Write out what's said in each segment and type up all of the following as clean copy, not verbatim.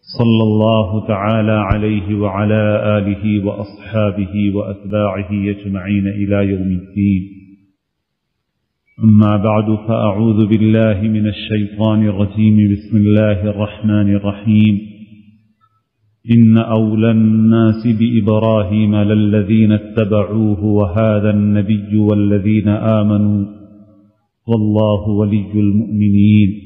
صلى الله تعالى عليه وعلى آله وأصحابه وأتباعه أجمعين إلى يوم الدين. أما بعد فأعوذ بالله من الشيطان الرجيم. بسم الله الرحمن الرحيم. إن أولى الناس بإبراهيم للذين اتبعوه وهذا النبي والذين آمنوا والله ولي المؤمنين.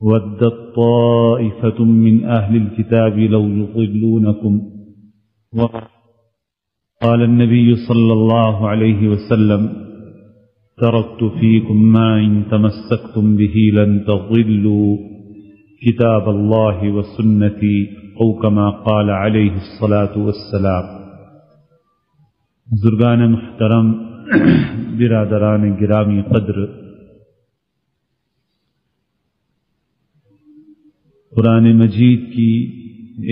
ودت طائفة من أهل الكتاب لو يضلونكم. قال النبي صلى الله عليه وسلم: تركت فيكم ما إن تمسكتم به لن تضلوا كتاب الله وسنتي أو كما قال عليه الصلاة والسلام. بزرگان محترم، برادران گرامی قدر، قرآن مجید کی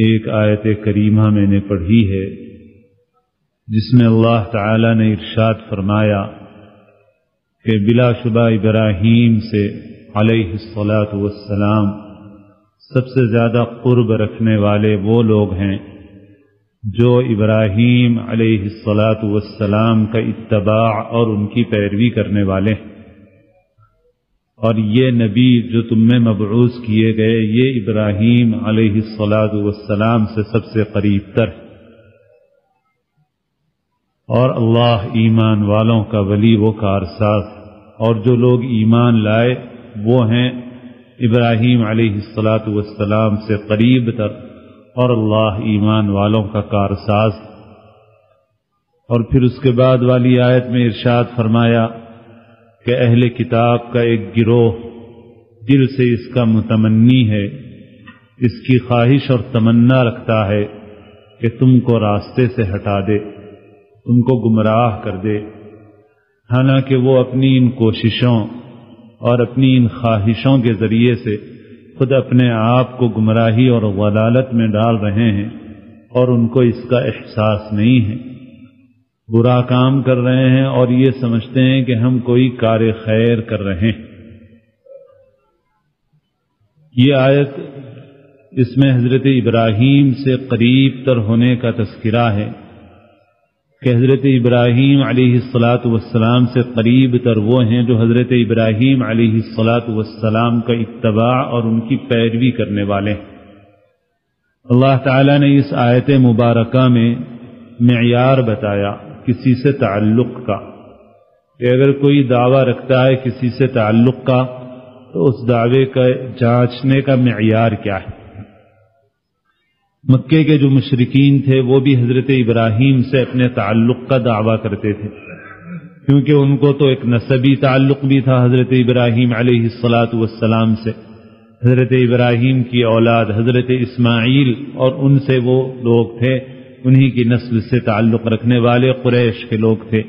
ایک آیت کریمہ میں نے پڑھی ہے جس میں اللہ تعالی نے ارشاد فرمایا کہ بلا شبہ ابراہیم سے علیہ الصلاۃ والسلام سب سے زیادہ قرب رکھنے والے وہ لوگ ہیں جو ابراہیم علیہ الصلاۃ والسلام کا اتباع اور ان کی پیروی کرنے والے ہیں، اور یہ نبی جو تم میں مبعوث کیے گئے یہ ابراہیم علیہ الصلاۃ والسلام سے سب سے قریب تر ہے، اور اللہ ایمان والوں کا ولی و کارساز، اور جو لوگ ایمان لائے وہ ہیں ابراہیم علیہ الصلاۃ والسلام سے قریب تر، اور اللہ ایمان والوں کا کارساز. اور پھر اس کے بعد والی آیت میں ارشاد فرمایا کہ اہل کتاب کا ایک گروہ دل سے اس کا متمنی ہے، اس کی خواہش اور تمنا رکھتا ہے کہ تم کو راستے سے ہٹا دے، تم کو گمراہ کر دے، حالانکہ وہ اپنی ان کوششوں اور اپنی ان خواہشوں کے ذریعے سے خود اپنے آپ کو گمراہی اور ضلالت میں ڈال رہے ہیں، اور ان کو اس کا احساس نہیں ہے. برا کام کر رہے ہیں اور یہ سمجھتے ہیں کہ ہم کوئی کار خیر کر رہے ہیں. یہ آیت اس میں حضرت ابراہیم سے قریب تر ہونے کا تذکرہ ہے کہ حضرت ابراہیم علیہ الصلاۃ والسلام سے قریب تر وہ ہیں جو حضرت ابراہیم علیہ الصلاۃ والسلام کا اتباع اور ان کی پیروی کرنے والے ہیں. اللہ تعالی نے اس آیت مبارکہ میں معیار بتایا کسی سے تعلق کا، کہ اگر کوئی دعویٰ رکھتا ہے کسی سے تعلق کا تو اس دعوے کا جانچنے کا معیار کیا ہے. مکے کے جو مشرکین تھے وہ بھی حضرت ابراہیم سے اپنے تعلق کا دعویٰ کرتے تھے، کیونکہ ان کو تو ایک نسبی تعلق بھی تھا حضرت ابراہیم علیہ الصلاۃ والسلام سے. حضرت ابراہیم کی اولاد حضرت اسماعیل اور ان سے وہ لوگ تھے، انہی کی نسل سے تعلق رکھنے والے قریش کے لوگ تھے.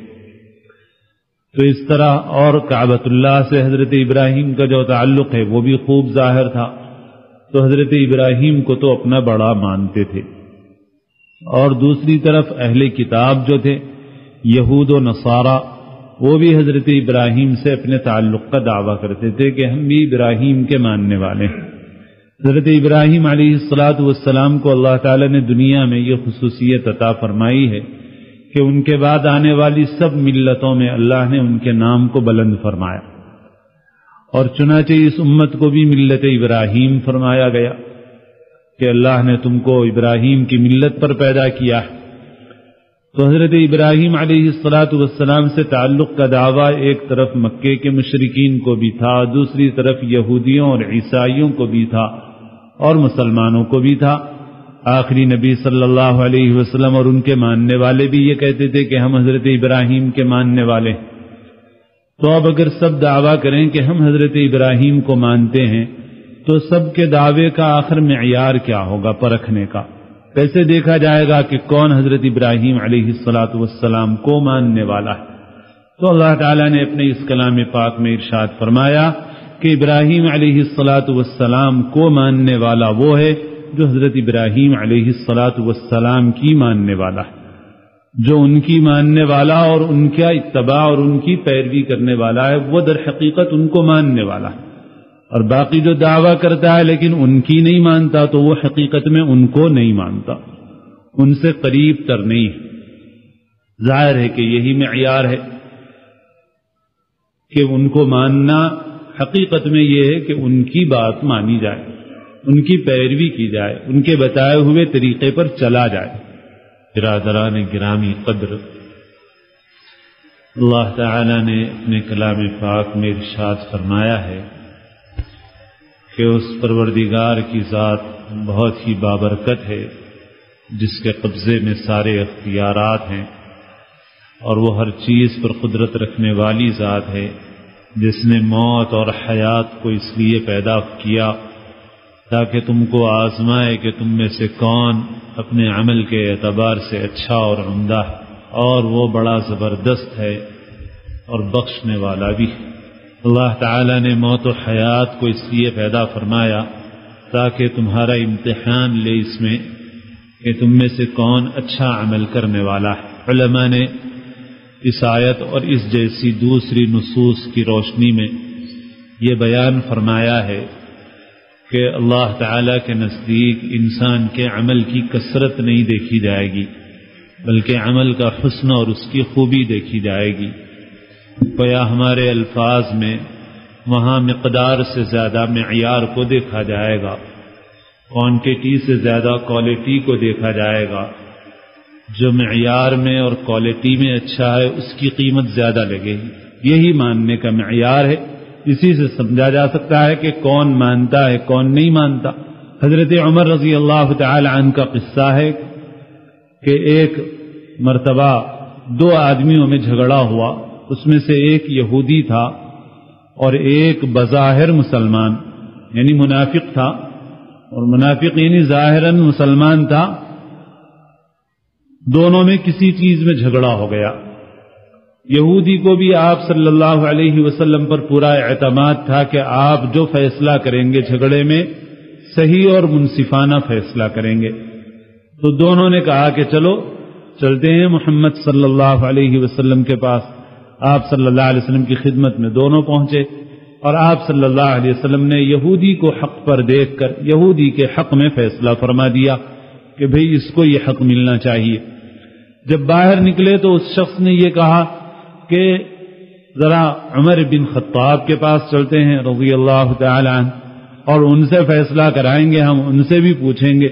تو اس طرح اور کعبۃ اللہ سے حضرت ابراہیم کا جو تعلق ہے وہ بھی خوب ظاہر تھا، تو حضرت ابراہیم کو تو اپنا بڑا مانتے تھے. اور دوسری طرف اہل کتاب جو تھے یہود و نصارہ، وہ بھی حضرت ابراہیم سے اپنے تعلق کا دعویٰ کرتے تھے کہ ہم بھی ابراہیم کے ماننے والے ہیں. حضرت ابراہیم علیہ الصلاۃ والسلام کو اللہ تعالی نے دنیا میں یہ خصوصیت عطا فرمائی ہے کہ ان کے بعد آنے والی سب ملتوں میں اللہ نے ان کے نام کو بلند فرمایا، اور چنانچہ اس امت کو بھی ملت ابراہیم فرمایا گیا کہ اللہ نے تم کو ابراہیم کی ملت پر پیدا کیا ہے. تو حضرت ابراہیم علیہ الصلاۃ والسلام سے تعلق کا دعویٰ ایک طرف مکے کے مشرکین کو بھی تھا، دوسری طرف یہودیوں اور عیسائیوں کو بھی تھا، اور مسلمانوں کو بھی تھا. آخری نبی صلی اللہ علیہ وسلم اور ان کے ماننے والے بھی یہ کہتے تھے کہ ہم حضرت ابراہیم کے ماننے والے ہیں. تو اب اگر سب دعویٰ کریں کہ ہم حضرت ابراہیم کو مانتے ہیں تو سب کے دعوے کا آخر معیار کیا ہوگا پرکھنے کا؟ کیسے دیکھا جائے گا کہ کون حضرت ابراہیم علیہ الصلاۃ والسلام کو ماننے والا ہے؟ تو اللہ تعالیٰ نے اپنے اس کلام پاک میں ارشاد فرمایا کہ ابراہیم علیہ الصلاۃ والسلام کو ماننے والا وہ ہے جو حضرت ابراہیم علیہ الصلاۃ والسلام کی ماننے والا ہے، جو ان کی ماننے والا اور ان کا اتباع اور ان کی پیروی کرنے والا ہے، وہ در حقیقت ان کو ماننے والا ہے. اور باقی جو دعویٰ کرتا ہے لیکن ان کی نہیں مانتا تو وہ حقیقت میں ان کو نہیں مانتا، ان سے قریب تر نہیں ہے۔ ظاہر ہے کہ یہی معیار ہے کہ ان کو ماننا حقیقت میں یہ ہے کہ ان کی بات مانی جائے، ان کی پیروی کی جائے، ان کے بتائے ہوئے طریقے پر چلا جائے۔ برادران گرامی قدر، اللہ تعالی نے اپنے کلام پاک میں ارشاد فرمایا ہے کہ اس پروردگار کی ذات بہت ہی بابرکت ہے جس کے قبضے میں سارے اختیارات ہیں، اور وہ ہر چیز پر قدرت رکھنے والی ذات ہے، جس نے موت اور حیات کو اس لیے پیدا کیا تاکہ تم کو آزمائے کہ تم میں سے کون اپنے عمل کے اعتبار سے اچھا اور عمدہ ہے، اور وہ بڑا زبردست ہے اور بخشنے والا بھی ہے۔ اللہ تعالی نے موت و حیات کو اس لیے پیدا فرمایا تاکہ تمہارا امتحان لے اس میں کہ تم میں سے کون اچھا عمل کرنے والا ہے۔ علماء نے اس آیت اور اس جیسی دوسری نصوص کی روشنی میں یہ بیان فرمایا ہے کہ اللہ تعالی کے نزدیک انسان کے عمل کی کثرت نہیں دیکھی جائے گی بلکہ عمل کا حسن اور اس کی خوبی دیکھی جائے گی۔ گویا ہمارے الفاظ میں وہاں مقدار سے زیادہ معیار کو دیکھا جائے گا، کوانٹٹی سے زیادہ کوالٹی کو دیکھا جائے گا۔ جو معیار میں اور کوالٹی میں اچھا ہے اس کی قیمت زیادہ لگے گی، یہی ماننے کا معیار ہے۔ اسی سے سمجھا جا سکتا ہے کہ کون مانتا ہے کون نہیں مانتا۔ حضرت عمر رضی اللہ تعالی عنہ کا قصہ ہے کہ ایک مرتبہ دو آدمیوں میں جھگڑا ہوا، اس میں سے ایک یہودی تھا اور ایک بظاہر مسلمان یعنی منافق تھا، اور منافق یعنی ظاہراً مسلمان تھا۔ دونوں میں کسی چیز میں جھگڑا ہو گیا۔ یہودی کو بھی آپ صلی اللہ علیہ وسلم پر پورا اعتماد تھا کہ آپ جو فیصلہ کریں گے جھگڑے میں صحیح اور منصفانہ فیصلہ کریں گے، تو دونوں نے کہا کہ چلو چلتے ہیں محمد صلی اللہ علیہ وسلم کے پاس۔ آپ صلی اللہ علیہ وسلم کی خدمت میں دونوں پہنچے، اور آپ صلی اللہ علیہ وسلم نے یہودی کو حق پر دیکھ کر یہودی کے حق میں فیصلہ فرما دیا کہ بھئی اس کو یہ حق ملنا چاہیے۔ جب باہر نکلے تو اس شخص نے یہ کہا کہ ذرا عمر بن خطاب کے پاس چلتے ہیں رضی اللہ تعالی عنہ، اور ان سے فیصلہ کرائیں گے، ہم ان سے بھی پوچھیں گے۔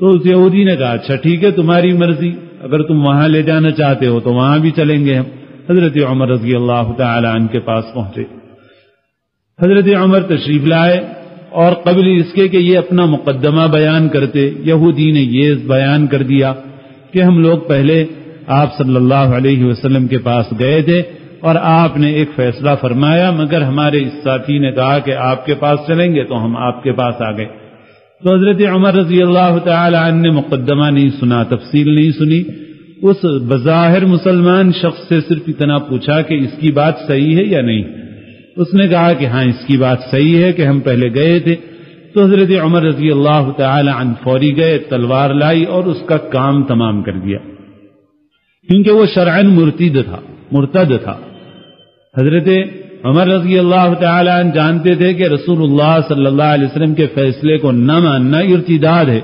تو اس یہودی نے کہا اچھا ٹھیک ہے، تمہاری مرضی، اگر تم وہاں لے جانا چاہتے ہو تو وہاں بھی چلیں گے ہم۔ حضرت عمر رضی اللہ تعالی عنہ کے پاس پہنچے۔ حضرت عمر تشریف لائے، اور قبل اس کے کہ یہ اپنا مقدمہ بیان کرتے، یہودی نے یہ بیان کر دیا کہ ہم لوگ پہلے آپ صلی اللہ علیہ وسلم کے پاس گئے تھے اور آپ نے ایک فیصلہ فرمایا، مگر ہمارے اس ساتھی نے کہا کہ آپ کے پاس چلیں گے تو ہم آپ کے پاس آ گئے۔ تو حضرت عمر رضی اللہ تعالی عنہ نے مقدمہ نہیں سنا، تفصیل نہیں سنی، اس بظاہر مسلمان شخص سے صرف اتنا پوچھا کہ اس کی بات صحیح ہے یا نہیں۔ اس نے کہا کہ ہاں اس کی بات صحیح ہے کہ ہم پہلے گئے تھے۔ تو حضرت عمر رضی اللہ تعالی عنہ فوری گئے، تلوار لائی اور اس کا کام تمام کر دیا، کیونکہ وہ شرعاً مرتد تھا۔ حضرت عمر رضی اللہ تعالی عنہ جانتے تھے کہ رسول اللہ صلی اللہ علیہ وسلم کے فیصلے کو نہ ماننا ارتداد ہے،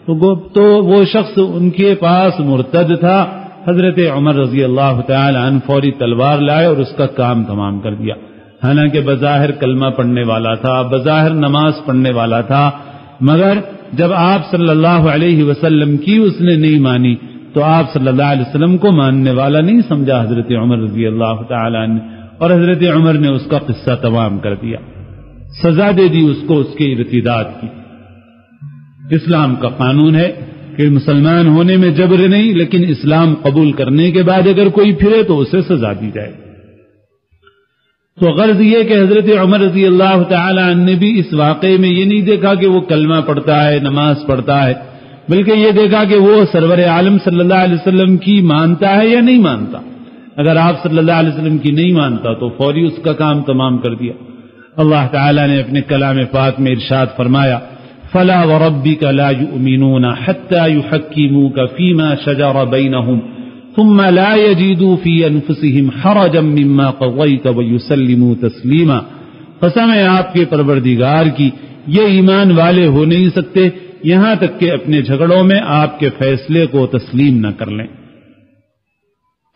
تو وہ شخص ان کے پاس مرتد تھا۔ حضرت عمر رضی اللہ تعالی عنہ فوری تلوار لائے اور اس کا کام تمام کر دیا۔ حالانکہ بظاہر کلمہ پڑھنے والا تھا، بظاہر نماز پڑھنے والا تھا، مگر جب آپ صلی اللہ علیہ وسلم کی اس نے نہیں مانی تو آپ صلی اللہ علیہ وسلم کو ماننے والا نہیں سمجھا حضرت عمر رضی اللہ تعالی عنہ، اور حضرت عمر نے اس کا قصہ تمام کر دیا، سزا دے دی اس کو اس کے ارتداد کی۔ اسلام کا قانون ہے کہ مسلمان ہونے میں جبر نہیں، لیکن اسلام قبول کرنے کے بعد اگر کوئی پھرے تو اسے سزا دی جائے۔ تو غرض یہ کہ حضرت عمر رضی اللہ تعالی عنہ نے بھی اس واقعے میں یہ نہیں دیکھا کہ وہ کلمہ پڑھتا ہے، نماز پڑھتا ہے، بلکہ یہ دیکھا کہ وہ سرور عالم صلی اللہ علیہ وسلم کی مانتا ہے یا نہیں مانتا۔ اگر آپ صلی اللہ علیہ وسلم کی نہیں مانتا تو فوری اس کا کام تمام کر دیا۔ اللہ تعالی نے اپنے کلام پاک میں ارشاد فرمایا فَلَا وَرَبِّكَ لَا يُؤْمِنُونَ حَتَّى يُحَكِّمُوكَ فِيمَا شَجَرَ بَيْنَهُمْ ثُمَّ لَا يَجِدُوا فِي أَنفُسِهِمْ حَرَجًا مِّمَّا قَضَيْتَ وَيُسَلِّمُوا تَسْلِيمًا قسم ہے آپ کے پروردگار کی، یہ ایمان والے ہو نہیں سکتے یہاں تک کہ اپنے جھگڑوں میں آپ کے فیصلے کو تسلیم نہ کر لیں،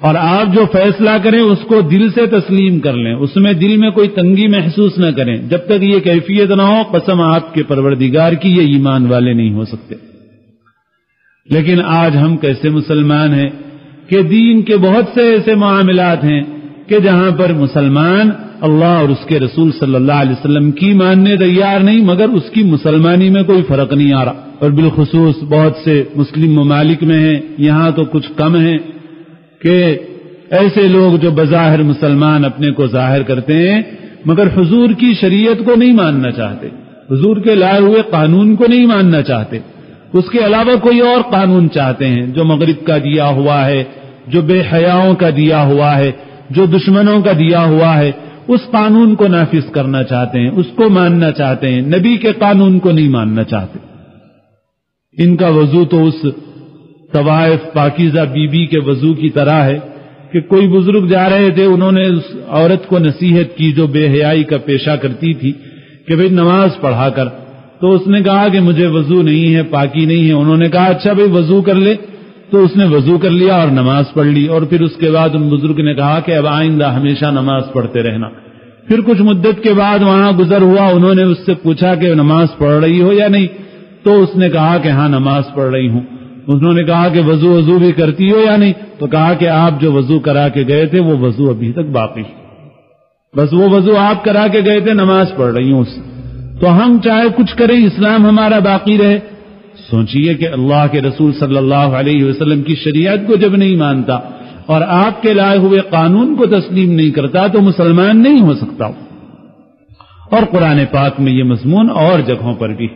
اور آپ جو فیصلہ کریں اس کو دل سے تسلیم کر لیں، اس میں دل میں کوئی تنگی محسوس نہ کریں۔ جب تک یہ کیفیت نہ ہو، قسم آپ کے پروردگار کی، یہ ایمان والے نہیں ہو سکتے۔ لیکن آج ہم کیسے مسلمان ہیں کہ دین کے بہت سے ایسے معاملات ہیں کہ جہاں پر مسلمان اللہ اور اس کے رسول صلی اللہ علیہ وسلم کی ماننے تیار نہیں، مگر اس کی مسلمانی میں کوئی فرق نہیں آ رہا، اور بالخصوص بہت سے مسلم ممالک میں ہیں، یہاں تو کچھ کم ہیں، کہ ایسے لوگ جو بظاہر مسلمان اپنے کو ظاہر کرتے ہیں مگر حضور کی شریعت کو نہیں ماننا چاہتے، حضور کے لائے ہوئے قانون کو نہیں ماننا چاہتے، اس کے علاوہ کوئی اور قانون چاہتے ہیں جو مغرب کا دیا ہوا ہے، جو بے حیاؤں کا دیا ہوا ہے، جو دشمنوں کا دیا ہوا ہے، اس قانون کو نافذ کرنا چاہتے ہیں، اس کو ماننا چاہتے ہیں، نبی کے قانون کو نہیں ماننا چاہتے۔ ان کا وضو تو اس طوائف پاکیزہ بی بی کے وضو کی طرح ہے کہ کوئی بزرگ جا رہے تھے، انہوں نے اس عورت کو نصیحت کی جو بے حیائی کا پیشہ کرتی تھی کہ بھئی نماز پڑھا کر، تو اس نے کہا کہ مجھے وضو نہیں ہے، پاکی نہیں ہے۔ انہوں نے کہا اچھا بھئی وضو کر لے، تو اس نے وضو کر لیا اور نماز پڑھ لی، اور پھر اس کے بعد ان بزرگ نے کہا کہ اب آئندہ ہمیشہ نماز پڑھتے رہنا۔ پھر کچھ مدت کے بعد وہاں گزر ہوا، انہوں نے اس سے پوچھا کہ نماز پڑھ رہی ہو یا نہیں، تو اس نے کہا کہ ہاں نماز پڑھ رہی ہوں۔ انہوں نے کہا کہ وضو بھی کرتی ہو یا نہیں، تو کہا کہ آپ جو وضو کرا کے گئے تھے وہ وضو ابھی تک باقی، بس وہ وضو آپ کرا کے گئے تھے، نماز پڑھ رہی ہوں اس۔ تو ہم چاہے کچھ کریں، اسلام ہمارا باقی رہے۔ سوچئے کہ اللہ کے رسول صلی اللہ علیہ وسلم کی شریعت کو جب نہیں مانتا اور آپ کے لائے ہوئے قانون کو تسلیم نہیں کرتا تو مسلمان نہیں ہو سکتا۔ اور قرآن پاک میں یہ مضمون اور جگہوں پر بھی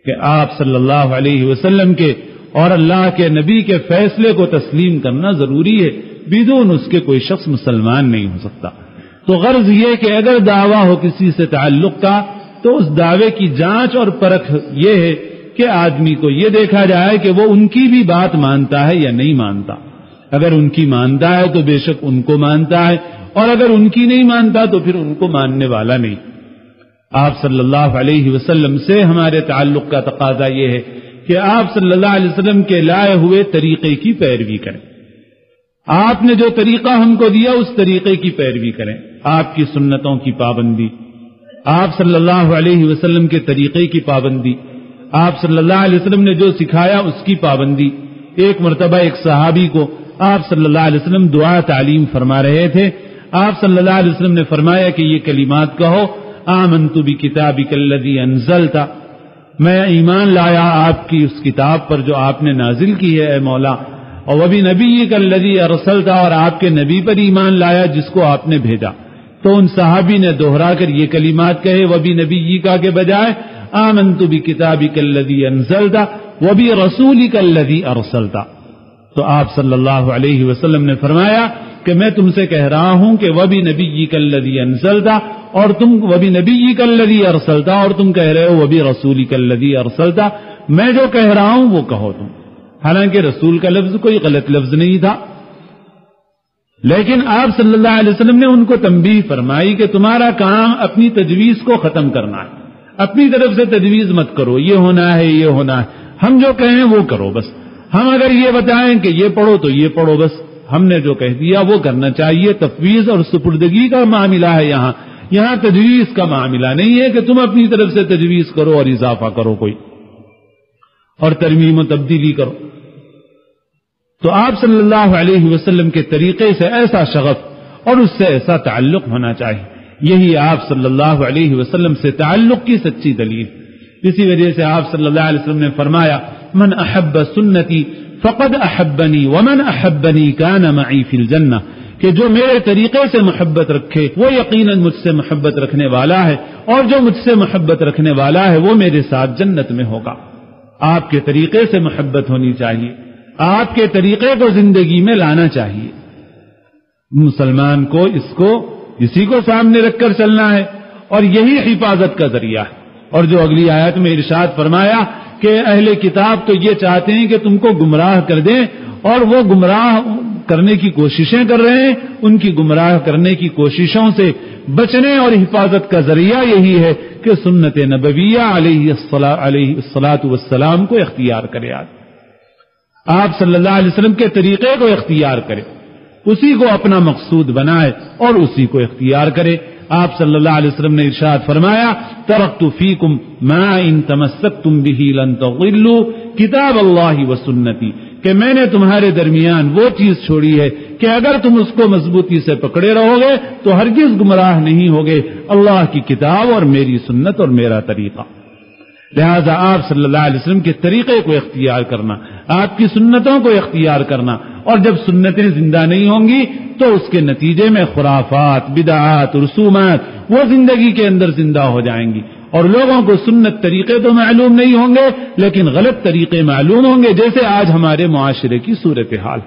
کہ آپ صلی اللہ علیہ وسلم کے اور اللہ کے نبی کے فیصلے کو تسلیم کرنا ضروری ہے، بدون اس کے کوئی شخص مسلمان نہیں ہو سکتا۔ تو غرض یہ کہ اگر دعویٰ ہو کسی سے تعلق کا تو اس دعوے کی جانچ اور پرکھ یہ ہے کہ آدمی کو یہ دیکھا جائے کہ وہ ان کی بھی بات مانتا ہے یا نہیں مانتا۔ اگر ان کی مانتا ہے تو بے شک ان کو مانتا ہے، اور اگر ان کی نہیں مانتا تو پھر ان کو ماننے والا نہیں۔ آپ صلی اللہ علیہ وسلم سے ہمارے تعلق کا تقاضا یہ ہے کہ آپ صلی اللہ علیہ وسلم کے لائے ہوئے طریقے کی پیروی کریں۔ آپ نے جو طریقہ ہم کو دیا اس طریقے کی پیروی کریں، آپ کی سنتوں کی پابندی، آپ صلی اللہ علیہ وسلم کے طریقے کی پابندی، آپ صلی اللہ علیہ وسلم نے جو سکھایا اس کی پابندی۔ ایک مرتبہ ایک صحابی کو آپ صلی اللہ علیہ وسلم دعا تعلیم فرما رہے تھے، آپ صلی اللہ علیہ وسلم نے فرمایا کہ یہ کلمات کہو، آمنت بکتابک الذی انزلت، میں ایمان لایا آپ کی اس کتاب پر جو آپ نے نازل کی ہے اے مولا، اور وبنبیک الذی ارسلت، اور آپ کے نبی پر ایمان لایا جس کو آپ نے بھیجا۔ تو ان صحابی نے دوہرا کر یہ کلمات کہے وبنبیک کے بجائے آمنت بکتابک الذی انزلت وبرسولک الذی ارسلت۔ تو آپ صلی اللہ علیہ وسلم نے فرمایا کہ میں تم سے کہہ رہا ہوں کہ وبنبیک الذی انزلت، اور تم وبنبیک الذی ارسلت، اور تم کہہ رہے ہو وبرسولک الذی ارسلت، میں جو کہہ رہا ہوں وہ کہو تم۔ حالانکہ رسول کا لفظ کوئی غلط لفظ نہیں تھا، لیکن آپ صلی اللہ علیہ وسلم نے ان کو تنبیہ فرمائی کہ تمہارا کام اپنی تجویز کو ختم کرنا ہے، اپنی طرف سے تجویز مت کرو، یہ ہونا ہے یہ ہونا ہے، ہم جو کہیں وہ کرو بس۔ ہم اگر یہ بتائیں کہ یہ پڑھو تو یہ پڑھو بس، ہم نے جو کہہ دیا وہ کرنا چاہیے۔ تفویض اور سپردگی کا معاملہ ہے، یہاں تجویز کا معاملہ نہیں ہے کہ تم اپنی طرف سے تجویز کرو اور اضافہ کرو کوئی، اور ترمیم و تبدیلی کرو۔ تو آپ صلی اللہ علیہ وسلم کے طریقے سے ایسا شغف اور اس سے ایسا تعلق ہونا چاہیے، یہی آپ صلی اللہ علیہ وسلم سے تعلق کی سچی دلیل۔ اسی وجہ سے آپ صلی اللہ علیہ وسلم نے فرمایا من احب سنتی فقد احبنی ومن احبنی کان معی فی الجنہ، کہ جو میرے طریقے سے محبت رکھے وہ یقیناً مجھ سے محبت رکھنے والا ہے، اور جو مجھ سے محبت رکھنے والا ہے وہ میرے ساتھ جنت میں ہوگا۔ آپ کے طریقے سے محبت ہونی چاہیے، آپ کے طریقے کو زندگی میں لانا چاہیے۔ مسلمان کو اسی کو سامنے رکھ کر چلنا ہے، اور یہی حفاظت کا ذریعہ ہے۔ اور جو اگلی آیت میں ارشاد فرمایا کہ اہل کتاب تو یہ چاہتے ہیں کہ تم کو گمراہ کر دیں، اور وہ گمراہ کرنے کی کوششیں کر رہے ہیں، ان کی گمراہ کرنے کی کوششوں سے بچنے اور حفاظت کا ذریعہ یہی ہے کہ سنت نبویہ علیہ الصلاۃ والسلام کو اختیار کرے، آپ صلی اللہ علیہ وسلم کے طریقے کو اختیار کرے، اسی کو اپنا مقصود بنائے اور اسی کو اختیار کرے۔ آپ صلی اللہ علیہ وسلم نے ارشاد فرمایا، ترکت فیکم ما ان تمسکتم بہ لن تضلوا کتاب اللہ و سنتی، کہ میں نے تمہارے درمیان وہ چیز چھوڑی ہے کہ اگر تم اس کو مضبوطی سے پکڑے رہو گے تو ہرگز گمراہ نہیں ہوگے، اللہ کی کتاب اور میری سنت اور میرا طریقہ۔ لہذا آپ صلی اللہ علیہ وسلم کے طریقے کو اختیار کرنا، آپ کی سنتوں کو اختیار کرنا، اور جب سنتیں زندہ نہیں ہوں گی تو اس کے نتیجے میں خرافات، بدعات، رسومات وہ زندگی کے اندر زندہ ہو جائیں گی، اور لوگوں کو سنت طریقے تو معلوم نہیں ہوں گے لیکن غلط طریقے معلوم ہوں گے، جیسے آج ہمارے معاشرے کی صورتحال۔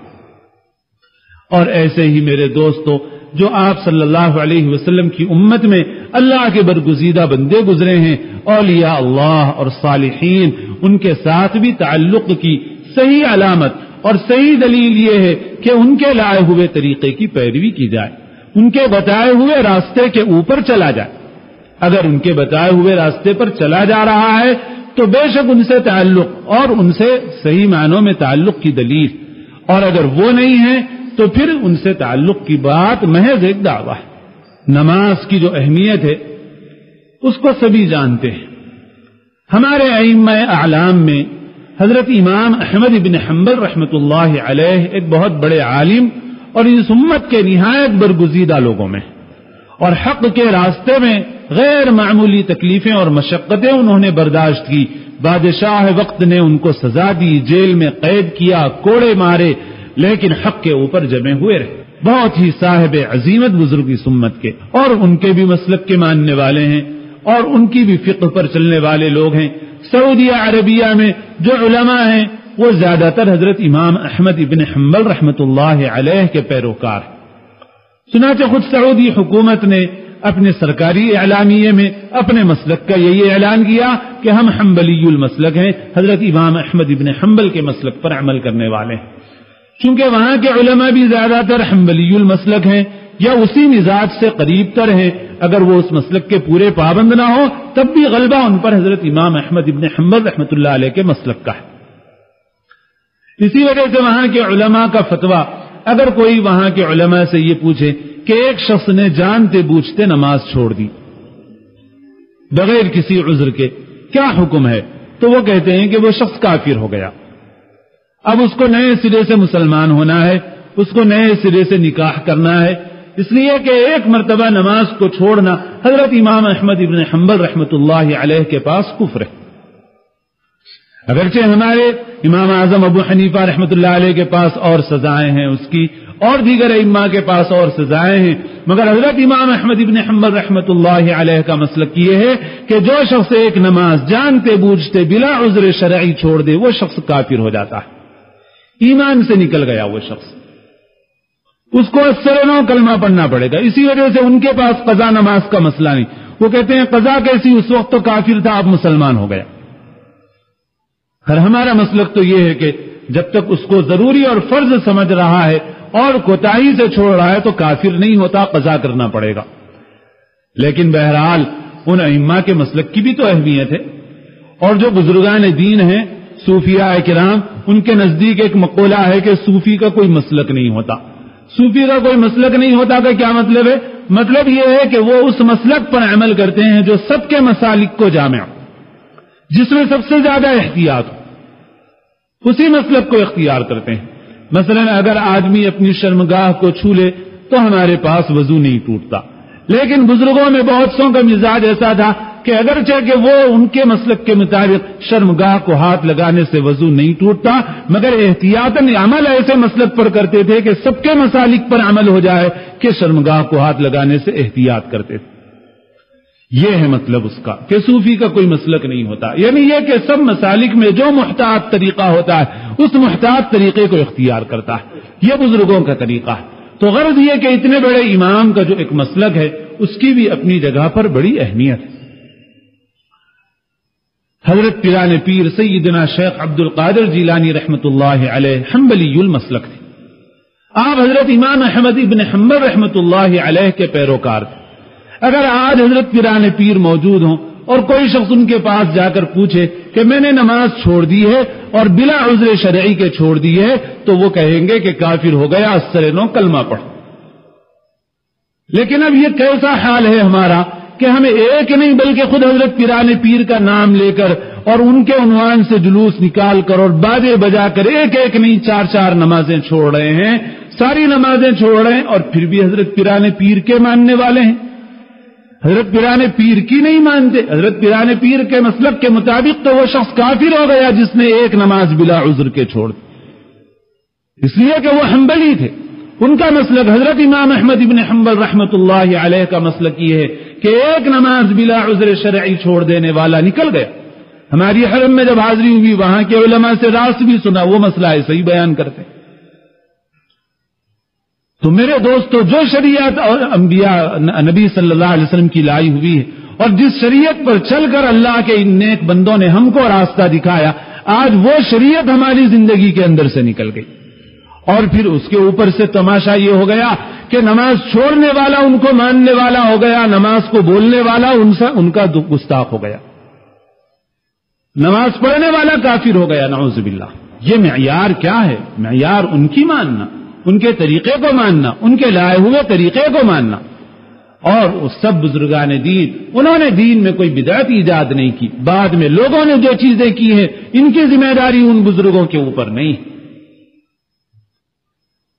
اور ایسے ہی میرے دوستو، جو آپ صلی اللہ علیہ وسلم کی امت میں اللہ کے برگزیدہ بندے گزرے ہیں، اولیاء اللہ اور صالحین، ان کے ساتھ بھی تعلق کی صحیح علامت اور صحیح دلیل یہ ہے کہ ان کے لائے ہوئے طریقے کی پیروی کی جائے، ان کے بتائے ہوئے راستے کے اوپر چلا جائے۔ اگر ان کے بتائے ہوئے راستے پر چلا جا رہا ہے تو بے شک ان سے تعلق اور ان سے صحیح معنوں میں تعلق کی دلیل، اور اگر وہ نہیں ہے تو پھر ان سے تعلق کی بات محض ایک دعویٰ ہے۔ نماز کی جو اہمیت ہے اس کو سبھی جانتے ہیں۔ ہمارے ائمہ اعلام میں حضرت امام احمد بن حنبل رحمۃ اللہ علیہ ایک بہت بڑے عالم اور اس امت کے نہایت برگزیدہ لوگوں میں، اور حق کے راستے میں غیر معمولی تکلیفیں اور مشقتیں انہوں نے برداشت کی۔ بادشاہ وقت نے ان کو سزا دی، جیل میں قید کیا، کوڑے مارے، لیکن حق کے اوپر جمے ہوئے رہے۔ بہت ہی صاحب عظیمت بزرگ اس امت کے، اور ان کے بھی مسلک کے ماننے والے ہیں اور ان کی بھی فقہ پر چلنے والے لوگ ہیں۔ سعودیہ عربیہ میں جو علماء ہیں وہ زیادہ تر حضرت امام احمد بن حنبل رحمۃ اللہ علیہ کے پیروکار ہیں۔ چنانچہ خود سعودی حکومت نے اپنے سرکاری اعلامیے میں اپنے مسلک کا یہی اعلان کیا کہ ہم حنبلی المسلک ہیں، حضرت امام احمد بن حنبل کے مسلک پر عمل کرنے والے ہیں۔ چونکہ وہاں کے علماء بھی زیادہ تر حنبلی المسلک ہیں یا اسی مزاج سے قریب تر ہیں، اگر وہ اس مسلک کے پورے پابند نہ ہو تب بھی غلبہ ان پر حضرت امام احمد بن حنبل رحمۃ اللہ علیہ کے مسلک کا ہے۔ اسی وجہ سے وہاں کے علماء کا فتویٰ، اگر کوئی وہاں کے علماء سے یہ پوچھے کہ ایک شخص نے جانتے بوجھتے نماز چھوڑ دی بغیر کسی عذر کے، کیا حکم ہے؟ تو وہ کہتے ہیں کہ وہ شخص کافر ہو گیا، اب اس کو نئے سرے سے مسلمان ہونا ہے، اس کو نئے سرے سے نکاح کرنا ہے، اس لیے کہ ایک مرتبہ نماز کو چھوڑنا حضرت امام احمد بن حنبل رحمۃ اللہ علیہ کے پاس کفر ہے۔ اگرچہ ہمارے امام اعظم ابو حنیفہ رحمۃ اللہ علیہ کے پاس اور سزائیں ہیں اس کی، اور دیگر ائمہ کے پاس اور سزائیں ہیں، مگر حضرت امام احمد بن حنبل رحمۃ اللہ علیہ کا مسلک یہ ہے کہ جو شخص ایک نماز جانتے بوجھتے بلا عذر شرعی چھوڑ دے وہ شخص کافر ہو جاتا ہے، ایمان سے نکل گیا وہ شخص، اس کو اثر کلمہ پڑھنا پڑے گا۔ اسی وجہ سے ان کے پاس قضا نماز کا مسئلہ نہیں، وہ کہتے ہیں قضا کیسی، اس وقت تو کافر تھا اب مسلمان ہو گیا۔ اور ہمارا مسلک تو یہ ہے کہ جب تک اس کو ضروری اور فرض سمجھ رہا ہے اور کوتاہی سے چھوڑ رہا ہے تو کافر نہیں ہوتا، قضا کرنا پڑے گا۔ لیکن بہرحال ان ائمہ کے مسلک کی بھی تو اہمیت ہے، اور جو بزرگان دین ہیں صوفیاء کرام، ان کے نزدیک ایک مقولہ ہے کہ صوفی کا کوئی مسلک نہیں ہوتا۔ صوفی کا کوئی مسلک نہیں ہوتا کا کیا مطلب ہے؟ مطلب یہ ہے کہ وہ اس مسلک پر عمل کرتے ہیں جو سب کے مسالک کو جامع، جس میں سب سے زیادہ احتیاط ہو، اسی مسلک کو اختیار کرتے ہیں۔ مثلا اگر آدمی اپنی شرمگاہ کو چھو لے تو ہمارے پاس وضو نہیں ٹوٹتا، لیکن بزرگوں میں بہت سو کا مزاج ایسا تھا کہ اگرچہ کہ وہ ان کے مسلک کے مطابق شرمگاہ کو ہاتھ لگانے سے وضو نہیں ٹوٹتا، مگر احتیاطاً عمل ایسے مسلک پر کرتے تھے کہ سب کے مسالک پر عمل ہو جائے کہ شرمگاہ کو ہاتھ لگانے سے احتیاط کرتے تھے۔ یہ ہے مطلب اس کا کہ صوفی کا کوئی مسلک نہیں ہوتا، یعنی یہ کہ سب مسالک میں جو محتاط طریقہ ہوتا ہے اس محتاط طریقے کو اختیار کرتا ہے، یہ بزرگوں کا طریقہ ہے۔ تو غرض یہ کہ اتنے بڑے امام کا جو ایک مسلک ہے اس کی بھی اپنی جگہ پر بڑی اہمیت ہے۔ حضرت پیران پیر سیدنا شیخ عبد القادر جیلانی رحمۃ اللہ علیہ حنبلی المسلک تھے۔ آپ حضرت امام احمد ابن حنبل رحمۃ اللہ علیہ کے پیروکار تھے. اگر آج حضرت پیران پیر موجود ہوں اور کوئی شخص ان کے پاس جا کر پوچھے کہ میں نے نماز چھوڑ دی ہے اور بلا عذر شرعی کے چھوڑ دی ہے, تو وہ کہیں گے کہ کافر ہو گیا, اثر نو کلمہ پڑھ. لیکن اب یہ کیسا حال ہے ہمارا کہ ہمیں ایک نہیں بلکہ خود حضرت پیران پیر کا نام لے کر اور ان کے عنوان سے جلوس نکال کر اور بازے بجا کر ایک ایک نہیں 4 نمازیں چھوڑ رہے ہیں, ساری نمازیں چھوڑ رہے ہیں, اور پھر بھی حضرت پیران پیر کے ماننے والے ہیں. حضرت پیران پیر کی نہیں مانتے. حضرت پیران پیر کے مسلک کے مطابق تو وہ شخص کافر ہو گیا جس نے ایک نماز بلا عذر کے چھوڑ دی, اس لیے کہ وہ حنبلی تھے. ان کا مسلک حضرت امام احمد ابن حنبل رحمۃ اللہ علیہ کا مسلک یہ ہے کہ ایک نماز بلا عذر شرعی چھوڑ دینے والا نکل گیا. ہماری حرم میں جب حاضری ہوئی وہاں کے علماء سے راست بھی سنا, وہ مسئلہ ایسے ہی بیان کرتے. تو میرے دوستو, جو شریعت اور انبیاء نبی صلی اللہ علیہ وسلم کی لائی ہوئی ہے اور جس شریعت پر چل کر اللہ کے ان نیک بندوں نے ہم کو راستہ دکھایا, آج وہ شریعت ہماری زندگی کے اندر سے نکل گئی. اور پھر اس کے اوپر سے تماشا یہ ہو گیا کہ نماز چھوڑنے والا ان کو ماننے والا ہو گیا, نماز کو بولنے والا ان کا گستاخ ہو گیا, نماز پڑھنے والا کافر ہو گیا, نعوذ باللہ. یہ معیار کیا ہے؟ معیار ان کی ماننا, ان کے طریقے کو ماننا, ان کے لائے ہوئے طریقے کو ماننا. اور اس سب بزرگان دین, انہوں نے دین میں کوئی بدعت ایجاد نہیں کی. بعد میں لوگوں نے جو چیزیں کی ہیں ان کی ذمہ داری ان بزرگوں کے اوپر نہیں.